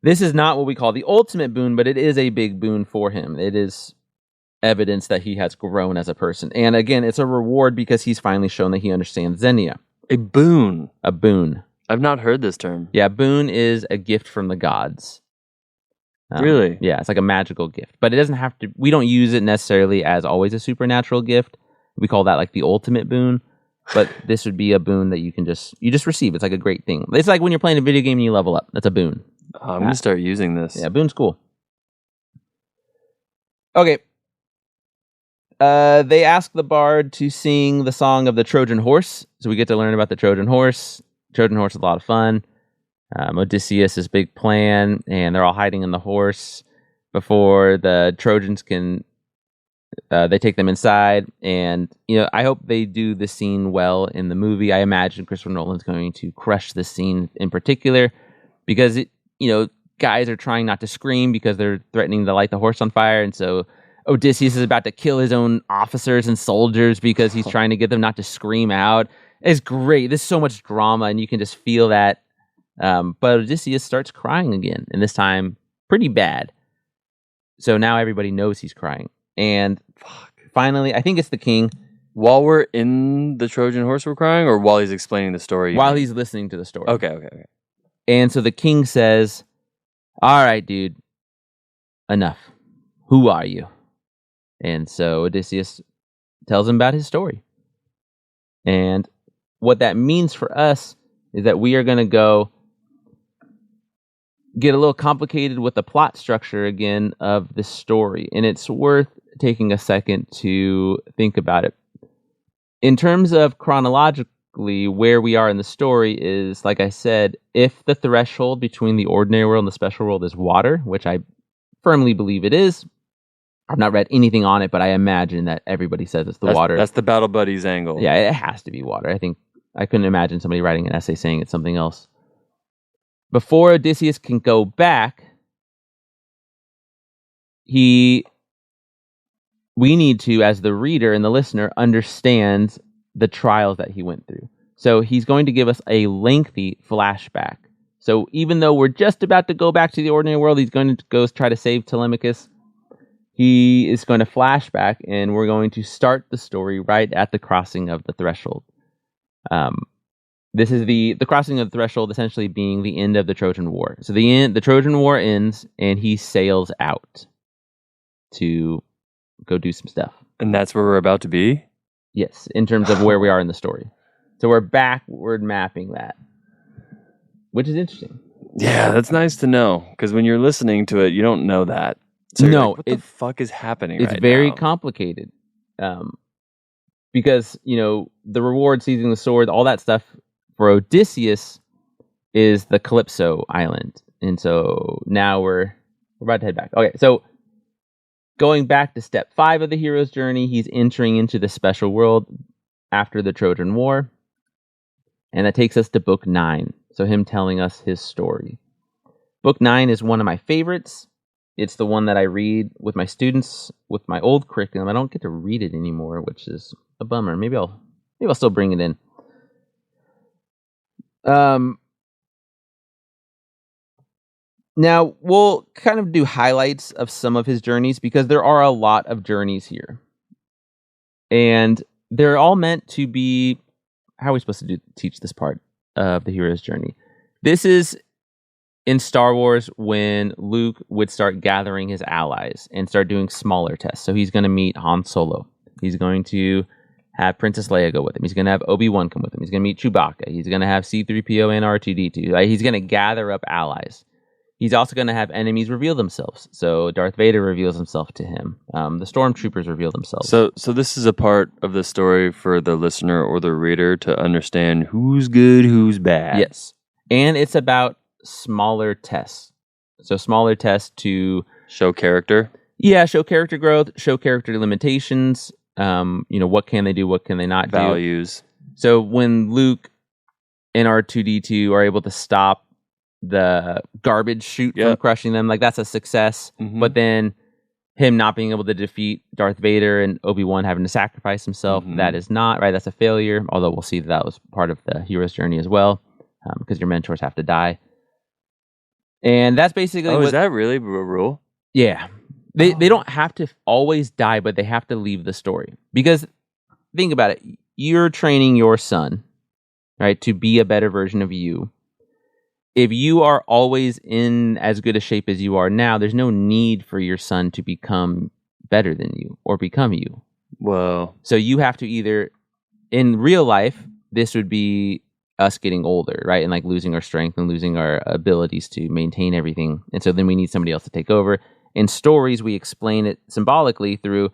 Speaker 4: This is not what we call the ultimate boon, but it is a big boon for him. It is evidence that he has grown as a person. And again, it's a reward because he's finally shown that he understands Xenia.
Speaker 5: A boon.
Speaker 4: A boon.
Speaker 5: I've not heard this term.
Speaker 4: Yeah, boon is a gift from the gods.
Speaker 5: Really?
Speaker 4: Yeah, it's like a magical gift. But it doesn't have to, we don't use it necessarily as always a supernatural gift. We call that like the ultimate boon. But this would be a boon that you just receive. It's like a great thing. It's like when you're playing a video game and you level up. That's a boon.
Speaker 5: I'm going to start using this.
Speaker 4: Yeah, boon's cool. Okay. They ask the bard to sing the song of the Trojan horse. So we get to learn about the Trojan horse. Trojan horse is a lot of fun. Odysseus' big plan, and they're all hiding in the horse before the Trojans can... they take them inside, and I hope they do the scene well in the movie. I imagine Christopher Nolan's going to crush this scene in particular, because guys are trying not to scream because they're threatening to light the horse on fire, and so Odysseus is about to kill his own officers and soldiers because he's trying to get them not to scream out. It's great. There's so much drama, and you can just feel that. But Odysseus starts crying again, and this time pretty bad. So now everybody knows he's crying. And finally, I think it's the king.
Speaker 5: While we're in the Trojan horse we're crying, or while he's explaining the story?
Speaker 4: While he's listening to the story.
Speaker 5: Okay.
Speaker 4: And so the king says, all right, dude, enough. Who are you? And so Odysseus tells him about his story. And what that means for us is that we are going to go get a little complicated with the plot structure again of this story. And it's worth taking a second to think about it. In terms of chronologically, where we are in the story is, like I said, if the threshold between the ordinary world and the special world is water, which I firmly believe it is. I've not read anything on it, but I imagine that everybody says it's water.
Speaker 5: That's the Battle Buddies angle.
Speaker 4: Yeah, it has to be water. I couldn't imagine somebody writing an essay saying it's something else. Before Odysseus can go back, we need to, as the reader and the listener, understand the trials that he went through. So he's going to give us a lengthy flashback. So even though we're just about to go back to the ordinary world, he's going to go try to save Telemachus. He is going to flash back, and we're going to start the story right at the crossing of the threshold. This is the crossing of the threshold essentially being the end of the Trojan War. So the Trojan War ends, and he sails out to go do some stuff.
Speaker 5: And that's where we're about to be?
Speaker 4: Yes, in terms of where we are in the story. So we're backward mapping that, which is interesting.
Speaker 5: Yeah, that's nice to know, because when you're listening to it, you don't know that. So
Speaker 4: No,
Speaker 5: like, what the fuck is happening
Speaker 4: It's
Speaker 5: right
Speaker 4: very
Speaker 5: now?
Speaker 4: complicated. Because, the reward, seizing the sword, all that stuff for Odysseus is the Calypso island. And so now we're about to head back. Okay, so going back to step 5 of the hero's journey, he's entering into the special world after the Trojan War. And that takes us to book 9. So him telling us his story. Book 9 is one of my favorites. It's the one that I read with my students with my old curriculum. I don't get to read it anymore, which is a bummer. Maybe I'll still bring it in. Now we'll kind of do highlights of some of his journeys because there are a lot of journeys here, and they're all meant to be. How are we supposed to teach this part of the hero's journey? This is in Star Wars when Luke would start gathering his allies and start doing smaller tests. So he's going to meet Han Solo. He's going to have Princess Leia go with him. He's going to have Obi-Wan come with him. He's going to meet Chewbacca. He's going to have C-3PO and R2-D2. He's going to gather up allies. He's also going to have enemies reveal themselves. So Darth Vader reveals himself to him. The Stormtroopers reveal themselves.
Speaker 5: So this is a part of the story for the listener or the reader to understand who's good, who's bad.
Speaker 4: Yes. And it's about smaller tests. So smaller tests to
Speaker 5: show character.
Speaker 4: Yeah, show character growth, show character limitations. What can they do? What can they not do?
Speaker 5: Values.
Speaker 4: So when Luke and R2-D2 are able to stop the garbage chute from crushing them, like that's a success.
Speaker 5: Mm-hmm.
Speaker 4: But then him not being able to defeat Darth Vader and Obi-Wan having to sacrifice himself, that is not, right? That's a failure. Although we'll see that was part of the hero's journey as well, because your mentors have to die. And that's basically
Speaker 5: is that really a rule?
Speaker 4: Yeah. They don't have to always die, but they have to leave the story. Because think about it. You're training your son, right, to be a better version of you. If you are always in as good a shape as you are now, there's no need for your son to become better than you or become you.
Speaker 5: Whoa.
Speaker 4: So you have to either, in real life, this would be us getting older, right? And like losing our strength and losing our abilities to maintain everything. And so then we need somebody else to take over. In stories, we explain it symbolically through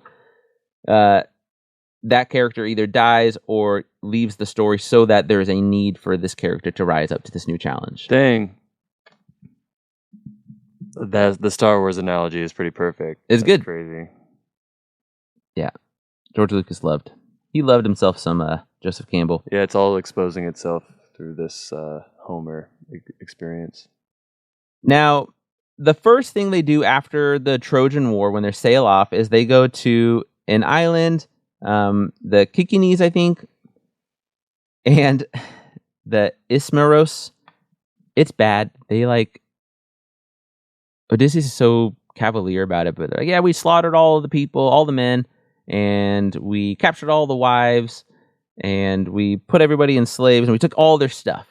Speaker 4: that character either dies or leaves the story so that there is a need for this character to rise up to this new challenge.
Speaker 5: Dang. The Star Wars analogy is pretty perfect.
Speaker 4: It's good.
Speaker 5: Crazy.
Speaker 4: Yeah. George Lucas loved himself some Joseph Campbell.
Speaker 5: Yeah, it's all exposing itself through this Homer experience. Now,
Speaker 4: the first thing they do after the Trojan War when they sail off is they go to an island, the Kikines, I think, and the Ismaros. It's bad. They Odysseus is so cavalier about it, but they're like, yeah, we slaughtered all of the people, all the men, and we captured all the wives, and we put everybody in slaves, and we took all their stuff.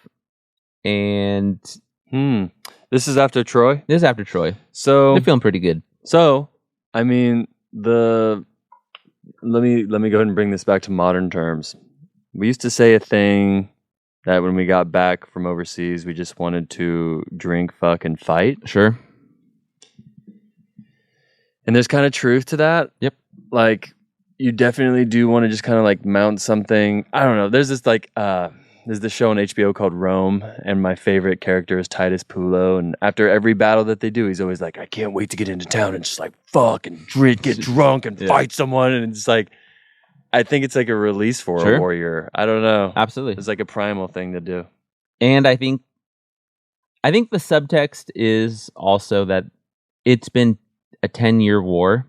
Speaker 4: And
Speaker 5: this is after Troy.
Speaker 4: this is after Troy.
Speaker 5: So
Speaker 4: They're feeling pretty good.
Speaker 5: So, I mean, let me go ahead and bring this back to modern terms. We used to say a thing that when we got back from overseas, we just wanted to drink, fuck, and fight.
Speaker 4: Sure.
Speaker 5: And there's kind of truth to that.
Speaker 4: Yep.
Speaker 5: Like, you definitely do want to just kind of like mount something. I don't know. There's this like, there's this show on HBO called Rome, and my favorite character is Titus Pulo. And after every battle that they do, he's always like, I can't wait to get into town and just like fuck and drink, get drunk and fight someone. And it's like, I think it's like a release for a warrior. I don't know.
Speaker 4: Absolutely.
Speaker 5: It's like a primal thing to do.
Speaker 4: And I think the subtext is also that it's been a 10-year war,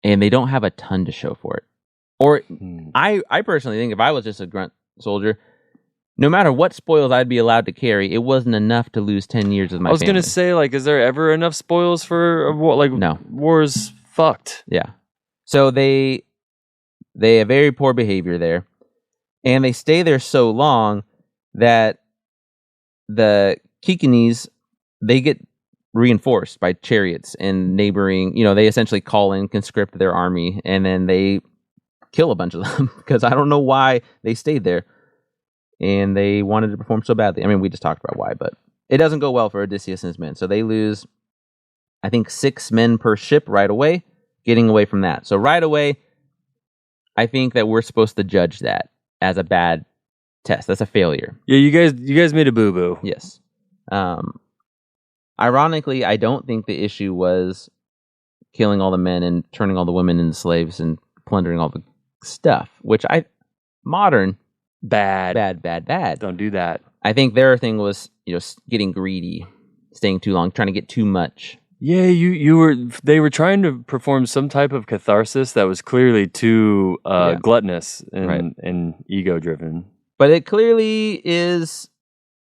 Speaker 4: and they don't have a ton to show for it. Or I personally think if I was just a grunt soldier, no matter what spoils I'd be allowed to carry, it wasn't enough to lose 10 years of my family.
Speaker 5: I was going to say, like, is there ever enough spoils for a war? Like,
Speaker 4: no.
Speaker 5: War's fucked.
Speaker 4: Yeah. So they have very poor behavior there, and they stay there so long that the Kikanes, they get reinforced by chariots and neighboring, they essentially call in, conscript their army, and then they kill a bunch of them because I don't know why they stayed there. And they wanted to perform so badly. I mean, we just talked about why, but it doesn't go well for Odysseus and his men. So they lose, I think, 6 men per ship right away, getting away from that. So right away, I think that we're supposed to judge that as a bad test. That's a failure.
Speaker 5: Yeah, you guys made a boo-boo.
Speaker 4: Yes. Ironically, I don't think the issue was killing all the men and turning all the women into slaves and plundering all the stuff, which modern... Bad.
Speaker 5: Don't do that.
Speaker 4: I think their thing was, getting greedy, staying too long, trying to get too much.
Speaker 5: Yeah, they were trying to perform some type of catharsis that was clearly too gluttonous and ego driven.
Speaker 4: But it clearly is,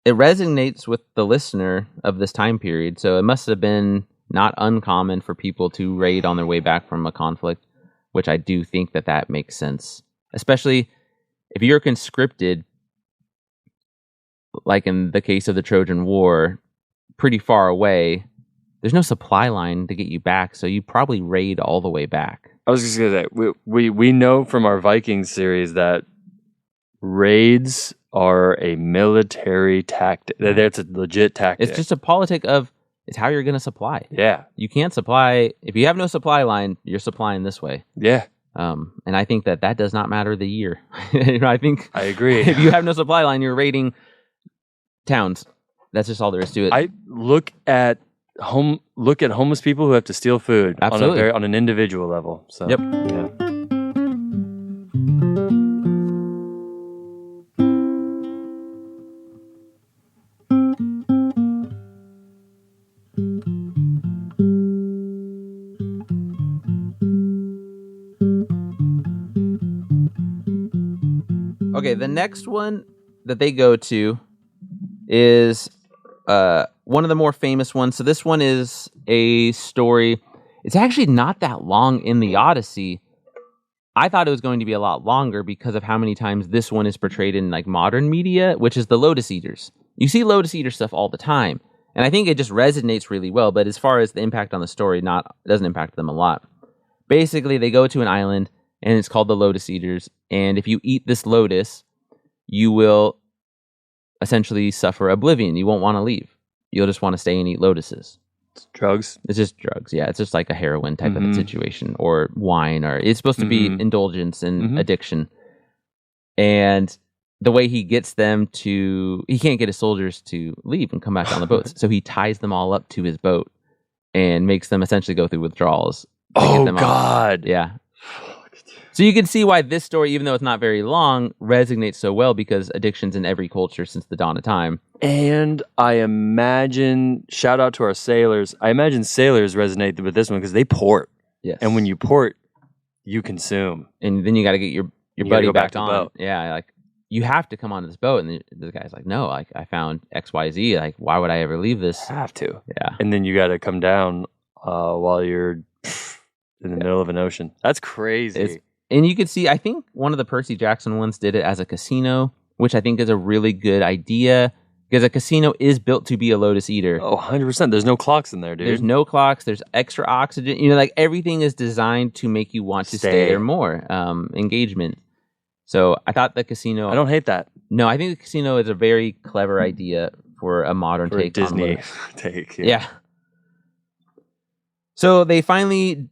Speaker 4: it resonates with the listener of this time period. So it must have been not uncommon for people to raid on their way back from a conflict, which I do think that makes sense. Especially if you're conscripted, like in the case of the Trojan War, pretty far away, there's no supply line to get you back, so you probably raid all the way back.
Speaker 5: I was just going to say, we know from our Vikings series that raids are a military tactic. That's a legit tactic.
Speaker 4: It's just a politic of, it's how you're going to supply.
Speaker 5: Yeah.
Speaker 4: You can't supply, if you have no supply line, you're supplying this way.
Speaker 5: Yeah.
Speaker 4: And I think that does not matter the year. I
Speaker 5: agree.
Speaker 4: If you have no supply line, you're raiding towns. That's just all there is to it.
Speaker 5: I look at homeless people who have to steal food.
Speaker 4: Absolutely.
Speaker 5: on an individual level. So
Speaker 4: yep.
Speaker 5: Yeah.
Speaker 4: Okay, the next one that they go to is one of the more famous ones. So this one is a story. It's actually not that long in the Odyssey. I thought it was going to be a lot longer because of how many times this one is portrayed in like modern media, which is the Lotus Eaters. You see Lotus Eater stuff all the time, and I think it just resonates really well. But as far as the impact on the story, it doesn't impact them a lot. Basically, they go to an island, and it's called the Lotus Eaters. And if you eat this lotus, you will essentially suffer oblivion. You won't want to leave. You'll just want to stay and eat lotuses.
Speaker 5: It's drugs.
Speaker 4: It's just drugs. Yeah, it's just like a heroin type of a situation, or wine, or it's supposed to be indulgence and addiction. And the way he gets them to, he can't get his soldiers to leave and come back on the boats. So he ties them all up to his boat and makes them essentially go through withdrawals.
Speaker 5: Oh, God.
Speaker 4: Yeah. So you can see why this story, even though it's not very long, resonates so well, because addiction's in every culture since the dawn of time.
Speaker 5: And I imagine, shout out to our sailors, I imagine sailors resonate with this one because they port.
Speaker 4: Yes.
Speaker 5: And when you port, you consume.
Speaker 4: And then you got to get your buddy
Speaker 5: go back
Speaker 4: back
Speaker 5: to the
Speaker 4: on.
Speaker 5: boat.
Speaker 4: Yeah, like, you have to come onto this boat. And the guy's like, no, like, I found XYZ. Like, why would I ever leave this?
Speaker 5: Have to.
Speaker 4: Yeah.
Speaker 5: And then you got to come down while you're in the middle of an ocean. That's crazy.
Speaker 4: And you could see, I think one of the Percy Jackson ones did it as a casino, which I think is a really good idea because a casino is built to be a Lotus Eater.
Speaker 5: Oh, 100%. There's no clocks in there, dude.
Speaker 4: There's no clocks. There's extra oxygen. You know, like everything is designed to make you want to stay there more. Engagement. So I thought the casino.
Speaker 5: I don't hate that.
Speaker 4: No, I think the casino is a very clever idea for a modern
Speaker 5: For a
Speaker 4: take.
Speaker 5: Disney take.
Speaker 4: Yeah. So they finally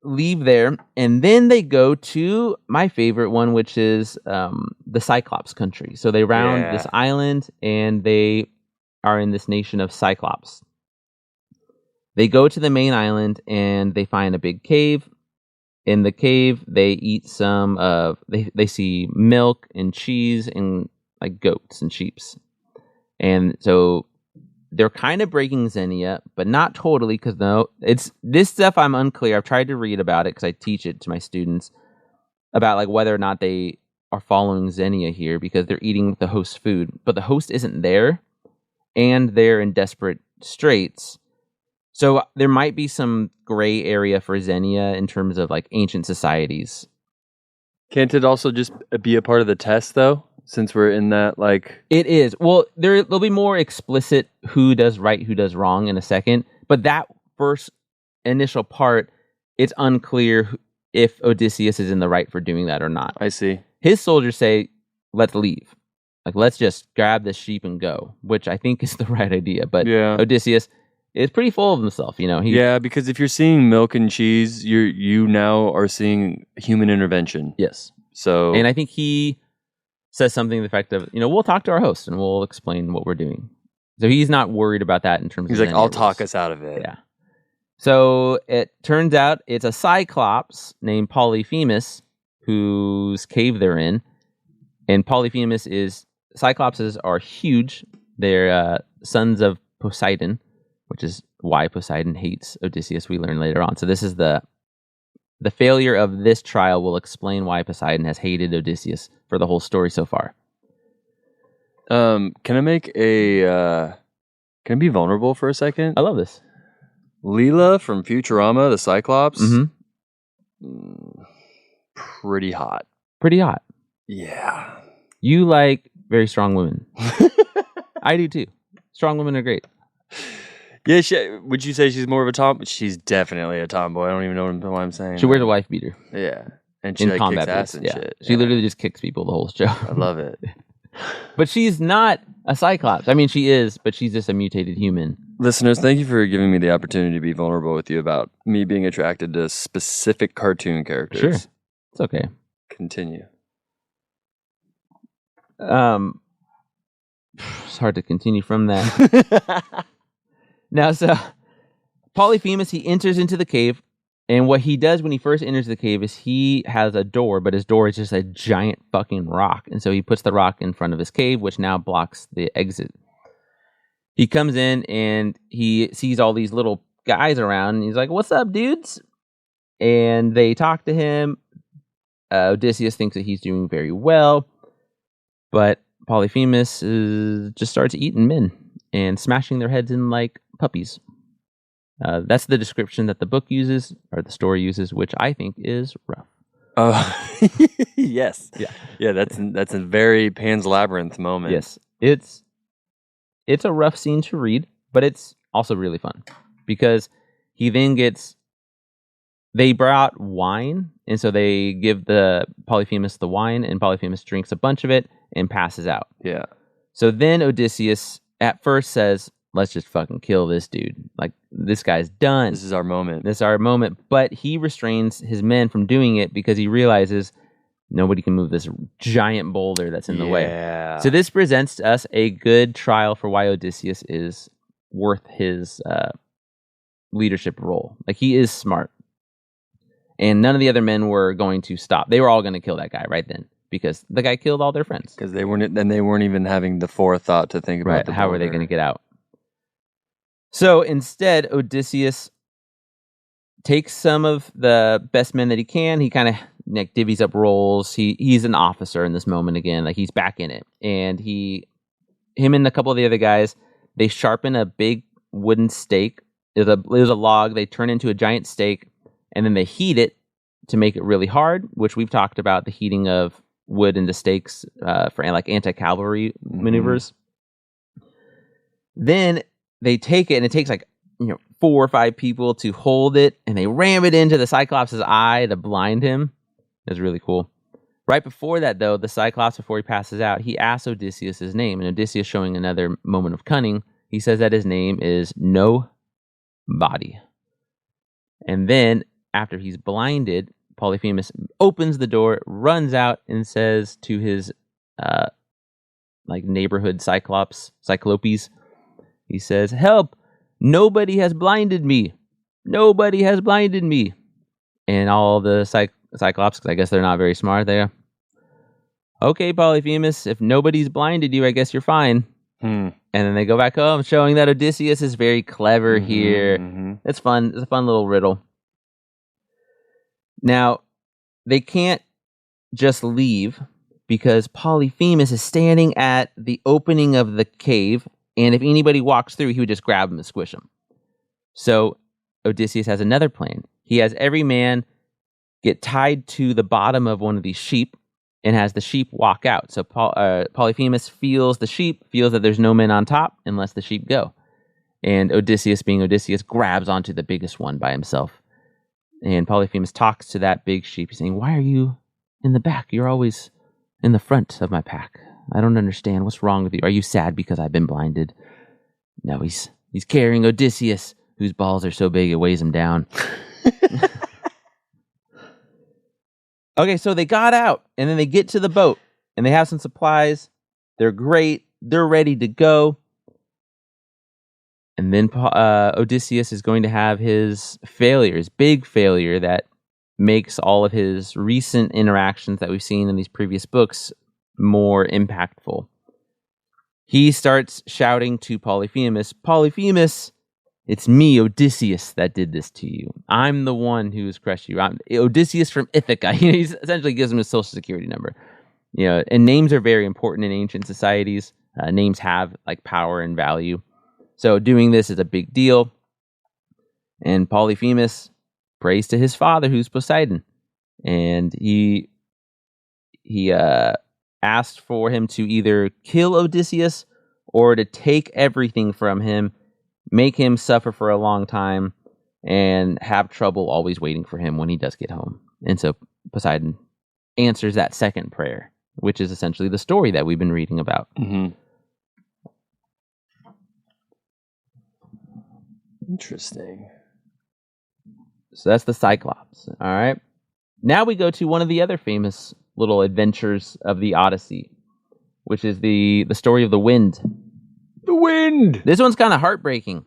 Speaker 4: leave there, and then they go to my favorite one, which is the Cyclops country. So they round this island, and they are in this nation of Cyclops. They go to the main island, and they find a big cave. In the cave, they eat some of... They see milk and cheese and like goats and sheeps. And so they're kind of breaking Xenia, but not totally, because it's this stuff I'm unclear. I've tried to read about it because I teach it to my students about like whether or not they are following Xenia here because they're eating the host's food, but the host isn't there, and they're in desperate straits. So there might be some gray area for Xenia in terms of like ancient societies.
Speaker 5: Can't it also just be a part of the test, though? Since we're in that, like...
Speaker 4: It is. Well, there'll be more explicit who does right, who does wrong in a second. But that first initial part, it's unclear if Odysseus is in the right for doing that or not.
Speaker 5: I see.
Speaker 4: His soldiers say, let's leave. Like, let's just grab the sheep and go, which I think is the right idea. But Odysseus is pretty full of himself, you know.
Speaker 5: Yeah, because if you're seeing milk and cheese, you now are seeing human intervention.
Speaker 4: Yes.
Speaker 5: So...
Speaker 4: And I think he says something to the effect of, you know, we'll talk to our host and we'll explain what we're doing. So he's not worried about that in terms of...
Speaker 5: He's like, I'll talk us out of it.
Speaker 4: Yeah. So it turns out it's a Cyclops named Polyphemus whose cave they're in. And Polyphemus is... Cyclopses are huge. They're sons of Poseidon, which is why Poseidon hates Odysseus, we learn later on. So this is the failure of this trial will explain why Poseidon has hated Odysseus for the whole story so far.
Speaker 5: Can I make a... Can I be vulnerable for a second?
Speaker 4: I love this.
Speaker 5: Leela from Futurama, the Cyclops.
Speaker 4: Mm-hmm.
Speaker 5: Pretty hot.
Speaker 4: Pretty hot.
Speaker 5: Yeah.
Speaker 4: You like very strong women. I do too. Strong women are great.
Speaker 5: Yeah, would you say she's more of a tom? She's definitely a tomboy. I don't even know what I'm saying.
Speaker 4: She wears a wife beater.
Speaker 5: Yeah. And she
Speaker 4: in
Speaker 5: like,
Speaker 4: combat
Speaker 5: kicks ass
Speaker 4: boots.
Speaker 5: and
Speaker 4: Yeah.
Speaker 5: shit.
Speaker 4: She literally just kicks people the whole show.
Speaker 5: I love it.
Speaker 4: But she's not a Cyclops. I mean, she is, but she's just a mutated human.
Speaker 5: Listeners, thank you for giving me the opportunity to be vulnerable with you about me being attracted to specific cartoon characters.
Speaker 4: Sure. It's okay.
Speaker 5: Continue.
Speaker 4: It's hard to continue from that. Now, so Polyphemus, he enters into the cave, and what he does when he first enters the cave is he has a door, but his door is just a giant fucking rock. And so he puts the rock in front of his cave, which now blocks the exit. He comes in and he sees all these little guys around, and he's like, "What's up, dudes?" And they talk to him. Odysseus thinks that he's doing very well, but Polyphemus just starts eating men and smashing their heads in like puppies. That's the description that the book uses, or the story uses, which I think is rough.
Speaker 5: Yes. Yeah, that's a very Pan's Labyrinth moment.
Speaker 4: Yes. It's a rough scene to read, but it's also really fun because he then they brought wine, and so they give the Polyphemus the wine, and Polyphemus drinks a bunch of it and passes out.
Speaker 5: Yeah.
Speaker 4: So then Odysseus at first says, let's just fucking kill this dude. Like, this guy's done.
Speaker 5: This is our moment.
Speaker 4: But he restrains his men from doing it because he realizes nobody can move this giant boulder that's in the way. So this presents to us a good trial for why Odysseus is worth his leadership role. Like, he is smart. And none of the other men were going to stop. They were all going to kill that guy right then because the guy killed all their friends.
Speaker 5: Because they weren't even having the forethought to think about
Speaker 4: how were they going to get out. So instead, Odysseus takes some of the best men that he can. He kind of divvies up roles. He's an officer in this moment again. Like, he's back in it. And him and a couple of the other guys, they sharpen a big wooden stake. It was a log. They turn into a giant stake, and then they heat it, to make it really hard, which we've talked about, the heating of wood into stakes for like anti-cavalry maneuvers. Then they take it, and it takes like 4 or 5 people to hold it, and they ram it into the Cyclops' eye to blind him. It was really cool. Right before that, though, the Cyclops, before he passes out, he asks Odysseus his name, and Odysseus, showing another moment of cunning, he says that his name is Nobody. And then, after he's blinded, Polyphemus opens the door, runs out, and says to his neighborhood Cyclopes, he says, "Help! Nobody has blinded me! Nobody has blinded me!" And all the Cyclops, because I guess they're not very smart there. "Okay, Polyphemus, if nobody's blinded you, I guess you're fine." And then they go back home, showing that Odysseus is very clever here. It's fun. It's a fun little riddle. Now, they can't just leave because Polyphemus is standing at the opening of the cave, and if anybody walks through, he would just grab him and squish him. So Odysseus has another plan. He has every man get tied to the bottom of one of these sheep and has the sheep walk out. So Polyphemus feels the sheep, feels that there's no men on top unless the sheep go. And Odysseus, being Odysseus, grabs onto the biggest one by himself. And Polyphemus talks to that big sheep. He's saying, "Why are you in the back? You're always in the front of my pack. I don't understand. What's wrong with you? Are you sad because I've been blinded?" No, he's carrying Odysseus, whose balls are so big it weighs him down. Okay, so they got out, and then they get to the boat, and they have some supplies. They're great. They're ready to go. And then Odysseus is going to have his big failure that makes all of his recent interactions that we've seen in these previous books more impactful. He starts shouting to Polyphemus, "Polyphemus, it's me, Odysseus, that did this to you. I'm the one who's crushed you. I'm Odysseus from Ithaca." He essentially gives him his social security number. And names are very important in ancient societies. Names have like power and value. So doing this is a big deal. And Polyphemus prays to his father, who's Poseidon. And he asked for him to either kill Odysseus or to take everything from him, make him suffer for a long time, and have trouble always waiting for him when he does get home. And so Poseidon answers that second prayer, which is essentially the story that we've been reading about.
Speaker 5: Interesting.
Speaker 4: So that's the Cyclops. All right. Now we go to one of the other famous little adventures of the Odyssey, which is the story of the wind.
Speaker 5: The wind!
Speaker 4: This one's kind of heartbreaking.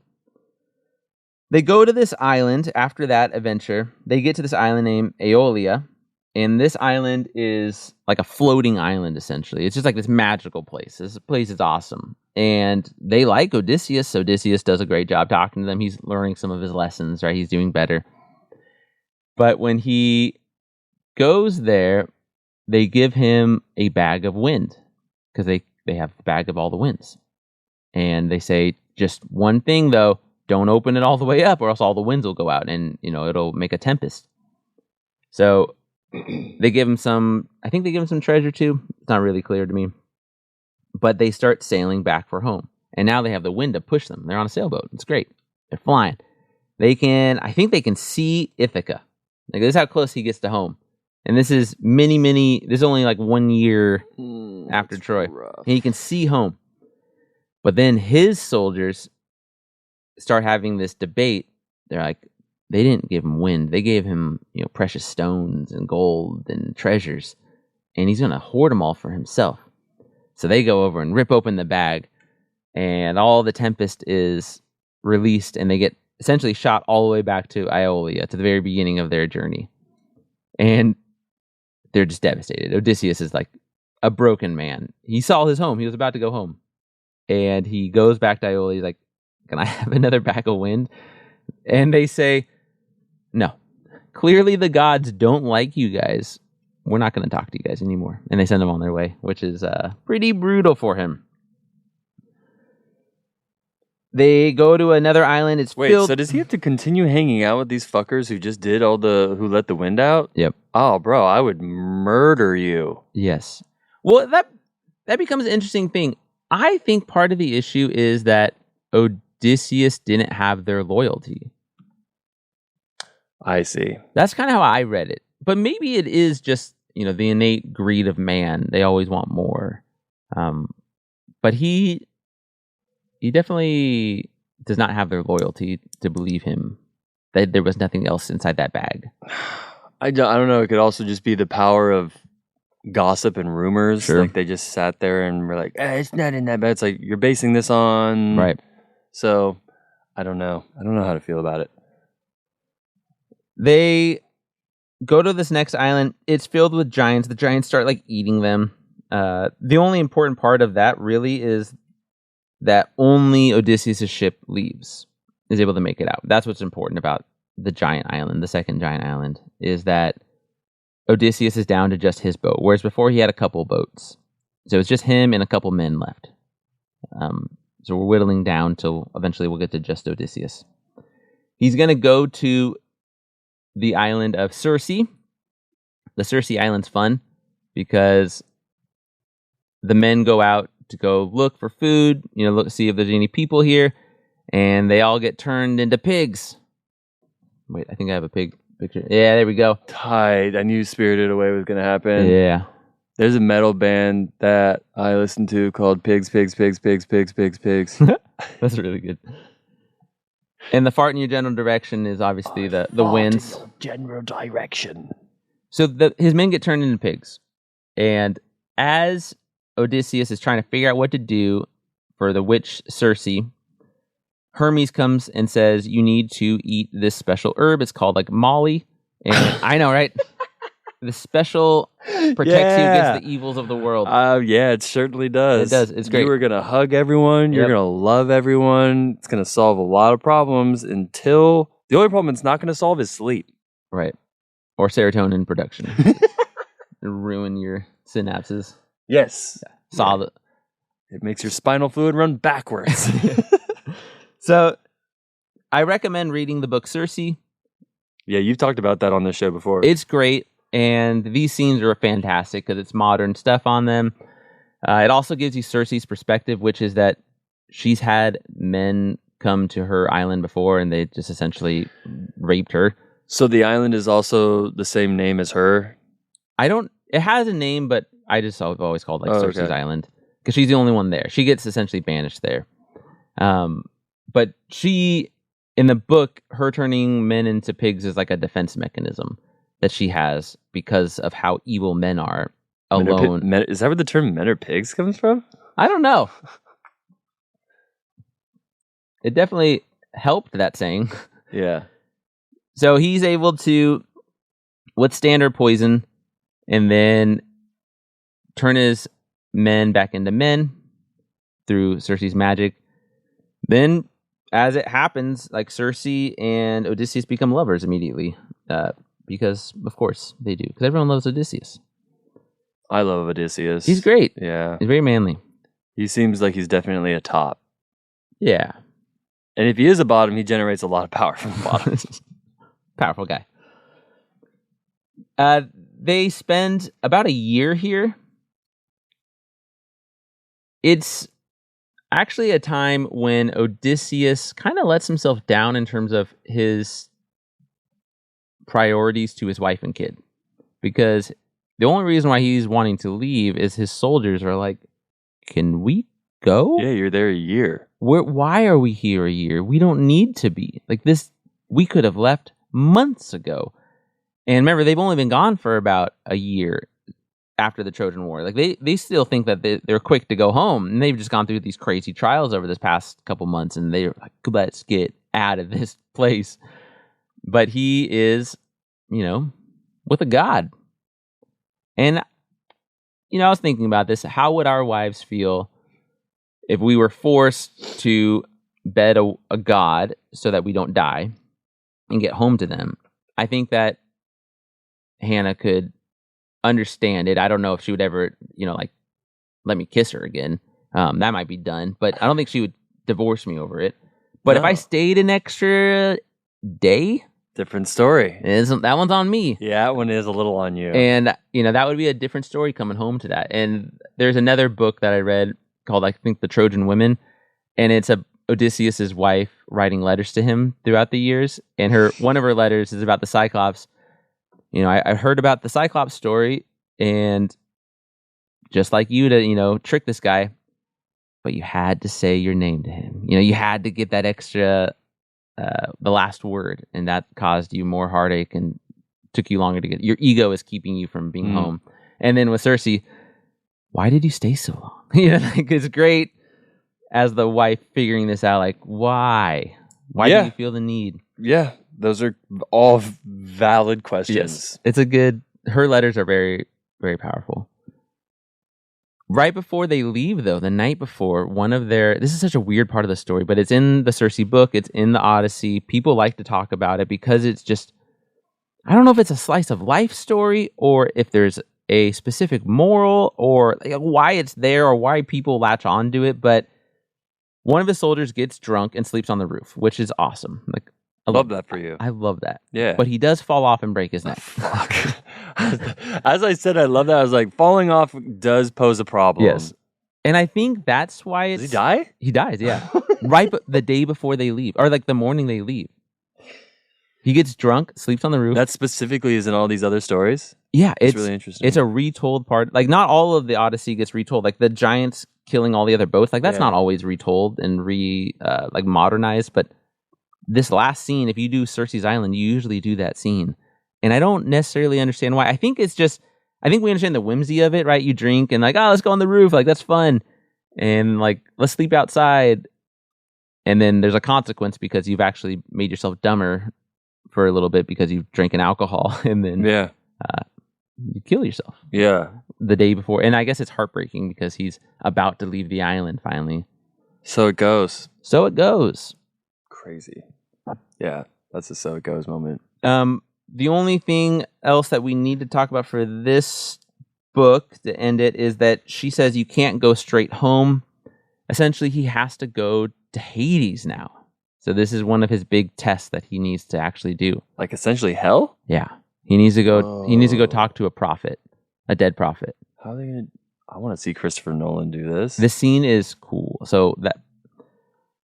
Speaker 4: They go to this island after that adventure. They get to this island named Aeolia, and this island is like a floating island, essentially. It's just like this magical place. This place is awesome. And they like Odysseus. Odysseus does a great job talking to them. He's learning some of his lessons, right? He's doing better. But when he goes there, they give him a bag of wind because they have the bag of all the winds. And they say, just one thing, though, don't open it all the way up or else all the winds will go out and, it'll make a tempest. So they give him some treasure too. It's not really clear to me. But they start sailing back for home. And now they have the wind to push them. They're on a sailboat. It's great. They're flying. I think they can see Ithaca. Like, this is how close he gets to home. And this is this is only like 1 year after Troy.
Speaker 5: Rough.
Speaker 4: And he can see home. But then his soldiers start having this debate. They're like, they didn't give him wind. They gave him, precious stones and gold and treasures. And he's going to hoard them all for himself. So they go over and rip open the bag, and all the tempest is released, and they get essentially shot all the way back to Aeolia, to the very beginning of their journey. And they're just devastated. Odysseus is like a broken man. He saw his home. He was about to go home. And he goes back to Aeolia. He's like, "Can I have another bag of wind?" And they say, "No. Clearly the gods don't like you guys. We're not going to talk to you guys anymore." And they send him on their way, which is pretty brutal for him. They go to another island. It's
Speaker 5: Wait,
Speaker 4: filled.
Speaker 5: so does he have to continue hanging out with these fuckers who just did who let the wind out?
Speaker 4: Yep.
Speaker 5: Oh, bro, I would murder you.
Speaker 4: Yes. Well, that becomes an interesting thing. I think part of the issue is that Odysseus didn't have their loyalty.
Speaker 5: I see.
Speaker 4: That's kind of how I read it. But maybe it is just, the innate greed of man. They always want more. But he definitely does not have their loyalty to believe him that there was nothing else inside that bag.
Speaker 5: I don't know. It could also just be the power of gossip and rumors.
Speaker 4: Sure.
Speaker 5: Like they just sat there and were like, it's not in that bad. It's like you're basing this on.
Speaker 4: Right.
Speaker 5: So I don't know. I don't know how to feel about it.
Speaker 4: They go to this next island. It's filled with giants. The giants start eating them. The only important part of that really is that only Odysseus' ship is able to make it out. That's what's important about the giant island, the second giant island, is that Odysseus is down to just his boat, whereas before he had a couple boats. So it's just him and a couple men left. So we're whittling down till eventually we'll get to just Odysseus. He's going to go to the island of Circe. The Circe Island's fun because the men go out to go look for food, see if there's any people here, and they all get turned into pigs. Wait, I think I have a pig picture. Yeah, there we go.
Speaker 5: Tight. I knew Spirited Away was going to happen.
Speaker 4: Yeah.
Speaker 5: There's a metal band that I listen to called Pigs, Pigs, Pigs, Pigs, Pigs, Pigs, Pigs.
Speaker 4: That's really good. And the fart in your general direction is obviously the winds.
Speaker 1: General direction.
Speaker 4: So his men get turned into pigs. And as Odysseus is trying to figure out what to do for the witch Circe, Hermes comes and says, you need to eat this special herb. It's called Molly. And I know, right? The special protects you against the evils of the world.
Speaker 5: Yeah, it certainly does.
Speaker 4: It does. It's great.
Speaker 5: You are going to hug everyone. You're going to love everyone. It's going to solve a lot of problems until the only problem it's not going to solve is sleep.
Speaker 4: Right. Or serotonin production. Ruin your synapses.
Speaker 5: Yes.
Speaker 4: Yeah. Solid.
Speaker 5: It makes your spinal fluid run backwards.
Speaker 4: So I recommend reading the book Circe.
Speaker 5: Yeah, you've talked about that on this show before.
Speaker 4: It's great. And these scenes are fantastic because it's modern stuff on them. It also gives you Circe's perspective, which is that she's had men come to her island before and they just essentially raped her.
Speaker 5: So the island is also the same name as her?
Speaker 4: It has a name, but I've always called Circe's
Speaker 5: okay.
Speaker 4: Island because she's the only one there. She gets essentially banished there. But she, in the book, her turning men into pigs is like a defense mechanism that she has because of how evil men are alone.
Speaker 5: Is that where the term men are pigs comes from?
Speaker 4: I don't know. It definitely helped, that saying.
Speaker 5: Yeah.
Speaker 4: So he's able to withstand her poison and then turn his men back into men through Circe's magic. Then, as it happens, Circe and Odysseus become lovers immediately. Because, of course, they do. Because everyone loves Odysseus.
Speaker 5: I love Odysseus.
Speaker 4: He's great.
Speaker 5: Yeah.
Speaker 4: He's very manly.
Speaker 5: He seems like he's definitely a top.
Speaker 4: Yeah.
Speaker 5: And if he is a bottom, he generates a lot of power from the bottom.
Speaker 4: Powerful guy. They spend about a year here. It's actually a time when Odysseus kind of lets himself down in terms of his priorities to his wife and kid. Because the only reason why he's wanting to leave is his soldiers are like, can we go?
Speaker 5: Yeah, you're there a year.
Speaker 4: Why are we here a year? We don't need to be. We could have left months ago. And remember, they've only been gone for about a year after the Trojan War. They still think that they're quick to go home. And they've just gone through these crazy trials over this past couple months. And they're like, let's get out of this place. But he is, with a god. And, I was thinking about this. How would our wives feel if we were forced to bed a god so that we don't die and get home to them? I think that Hannah could understand it. I don't know if she would ever, let me kiss her again. That might be done, but I don't think she would divorce me over it. But if
Speaker 5: No.
Speaker 4: I stayed an extra day,
Speaker 5: Different story.
Speaker 4: that one's on me.
Speaker 5: Yeah, that one is a little on you.
Speaker 4: And, that would be a different story coming home to that. And there's another book that I read called, I think, The Trojan Women. And it's Odysseus's wife writing letters to him throughout the years. And one of her letters is about the Cyclops. I heard about the Cyclops story, and just like you to, trick this guy, but you had to say your name to him. You had to get that extra, the last word, and that caused you more heartache and took you longer to get. Your ego is keeping you from being home. And then with Cersei, why did you stay so long? It's great as the wife figuring this out. Like, why? Why do you feel the need?
Speaker 5: Yeah, those are all valid questions.
Speaker 4: Yes, it's a good. Her letters are very, very powerful. Right before they leave, though, the night before, this is such a weird part of the story, but it's in the Cersei book, it's in the Odyssey. People like to talk about it because it's just, I don't know if it's a slice of life story or if there's a specific moral or why it's there or why people latch onto it, but one of the soldiers gets drunk and sleeps on the roof, which is awesome. Like,
Speaker 5: I love that for you.
Speaker 4: I love that.
Speaker 5: Yeah.
Speaker 4: But he does fall off and break his neck.
Speaker 5: Fuck. As I said, I love that. I was like, falling off does pose a problem.
Speaker 4: Yes. And I think that's why it's...
Speaker 5: Does he die?
Speaker 4: He dies, yeah. Right the day before they leave. Or like the morning they leave. He gets drunk, sleeps on the roof.
Speaker 5: That specifically is in all these other stories?
Speaker 4: Yeah.
Speaker 5: It's really interesting.
Speaker 4: It's a retold part. Like, not all of the Odyssey gets retold. Like, the giants killing all the other boats. Like, that's not always retold and modernized. But this last scene, if you do Cersei's Island, you usually do that scene. And I don't necessarily understand why. I think we understand the whimsy of it, right? You drink and let's go on the roof. Like, that's fun. And let's sleep outside. And then there's a consequence because you've actually made yourself dumber for a little bit because you've drinking alcohol. And then you kill yourself.
Speaker 5: Yeah.
Speaker 4: The day before. And I guess it's heartbreaking because he's about to leave the island finally.
Speaker 5: So it goes. Crazy. Yeah. That's a so it goes moment.
Speaker 4: The only thing else that we need to talk about for this book to end it is that she says you can't go straight home. Essentially, he has to go to Hades now. So this is one of his big tests that he needs to actually do.
Speaker 5: Like essentially hell?
Speaker 4: Yeah. He needs to go He needs to go talk to a prophet, a dead prophet.
Speaker 5: How are they going to... I want to see Christopher Nolan do this.
Speaker 4: This scene is cool. So that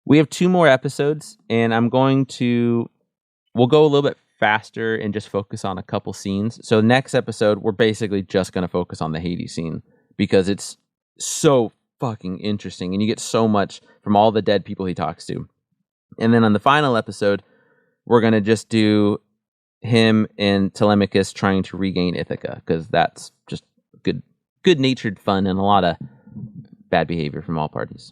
Speaker 4: we have 2 more episodes, and we'll go a little bit faster and just focus on a couple scenes. So next episode, we're basically just going to focus on the Hades scene because it's so fucking interesting and you get so much from all the dead people he talks to. And then on the final episode, we're going to just do him and Telemachus trying to regain Ithaca because that's just good-natured fun and a lot of bad behavior from all parties.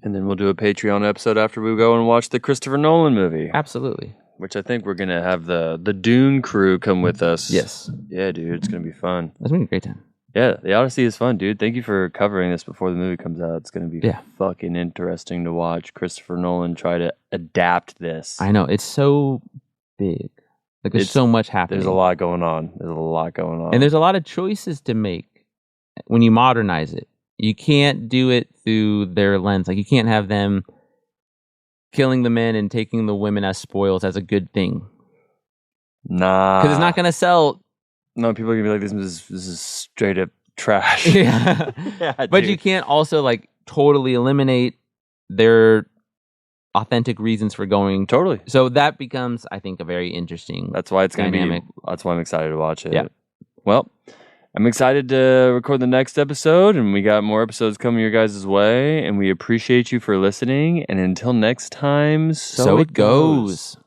Speaker 5: And then we'll do a Patreon episode after we go and watch the Christopher Nolan movie.
Speaker 4: Absolutely.
Speaker 5: Which I think we're going to have the Dune crew come with us.
Speaker 4: Yes.
Speaker 5: Yeah, dude. It's going to be fun.
Speaker 4: That's going to be a great time.
Speaker 5: Yeah, the Odyssey is fun, dude. Thank you for covering this before the movie comes out. It's going to be fucking interesting to watch Christopher Nolan try to adapt this.
Speaker 4: I know. It's so big. There's so much happening.
Speaker 5: There's a lot going on.
Speaker 4: And there's a lot of choices to make when you modernize it. You can't do it through their lens. You can't have them killing the men and taking the women as spoils as a good thing.
Speaker 5: Nah.
Speaker 4: Because it's not going to sell.
Speaker 5: No, people are going to be like, this is straight up trash.
Speaker 4: Yeah. But dude, you can't also totally eliminate their authentic reasons for going.
Speaker 5: Totally.
Speaker 4: So that becomes, I think, a very interesting
Speaker 5: That's why it's going to be. That's why I'm excited to watch it.
Speaker 4: Yeah.
Speaker 5: Well, I'm excited to record the next episode, and we got more episodes coming your guys' way, and we appreciate you for listening. And until next time, so it goes.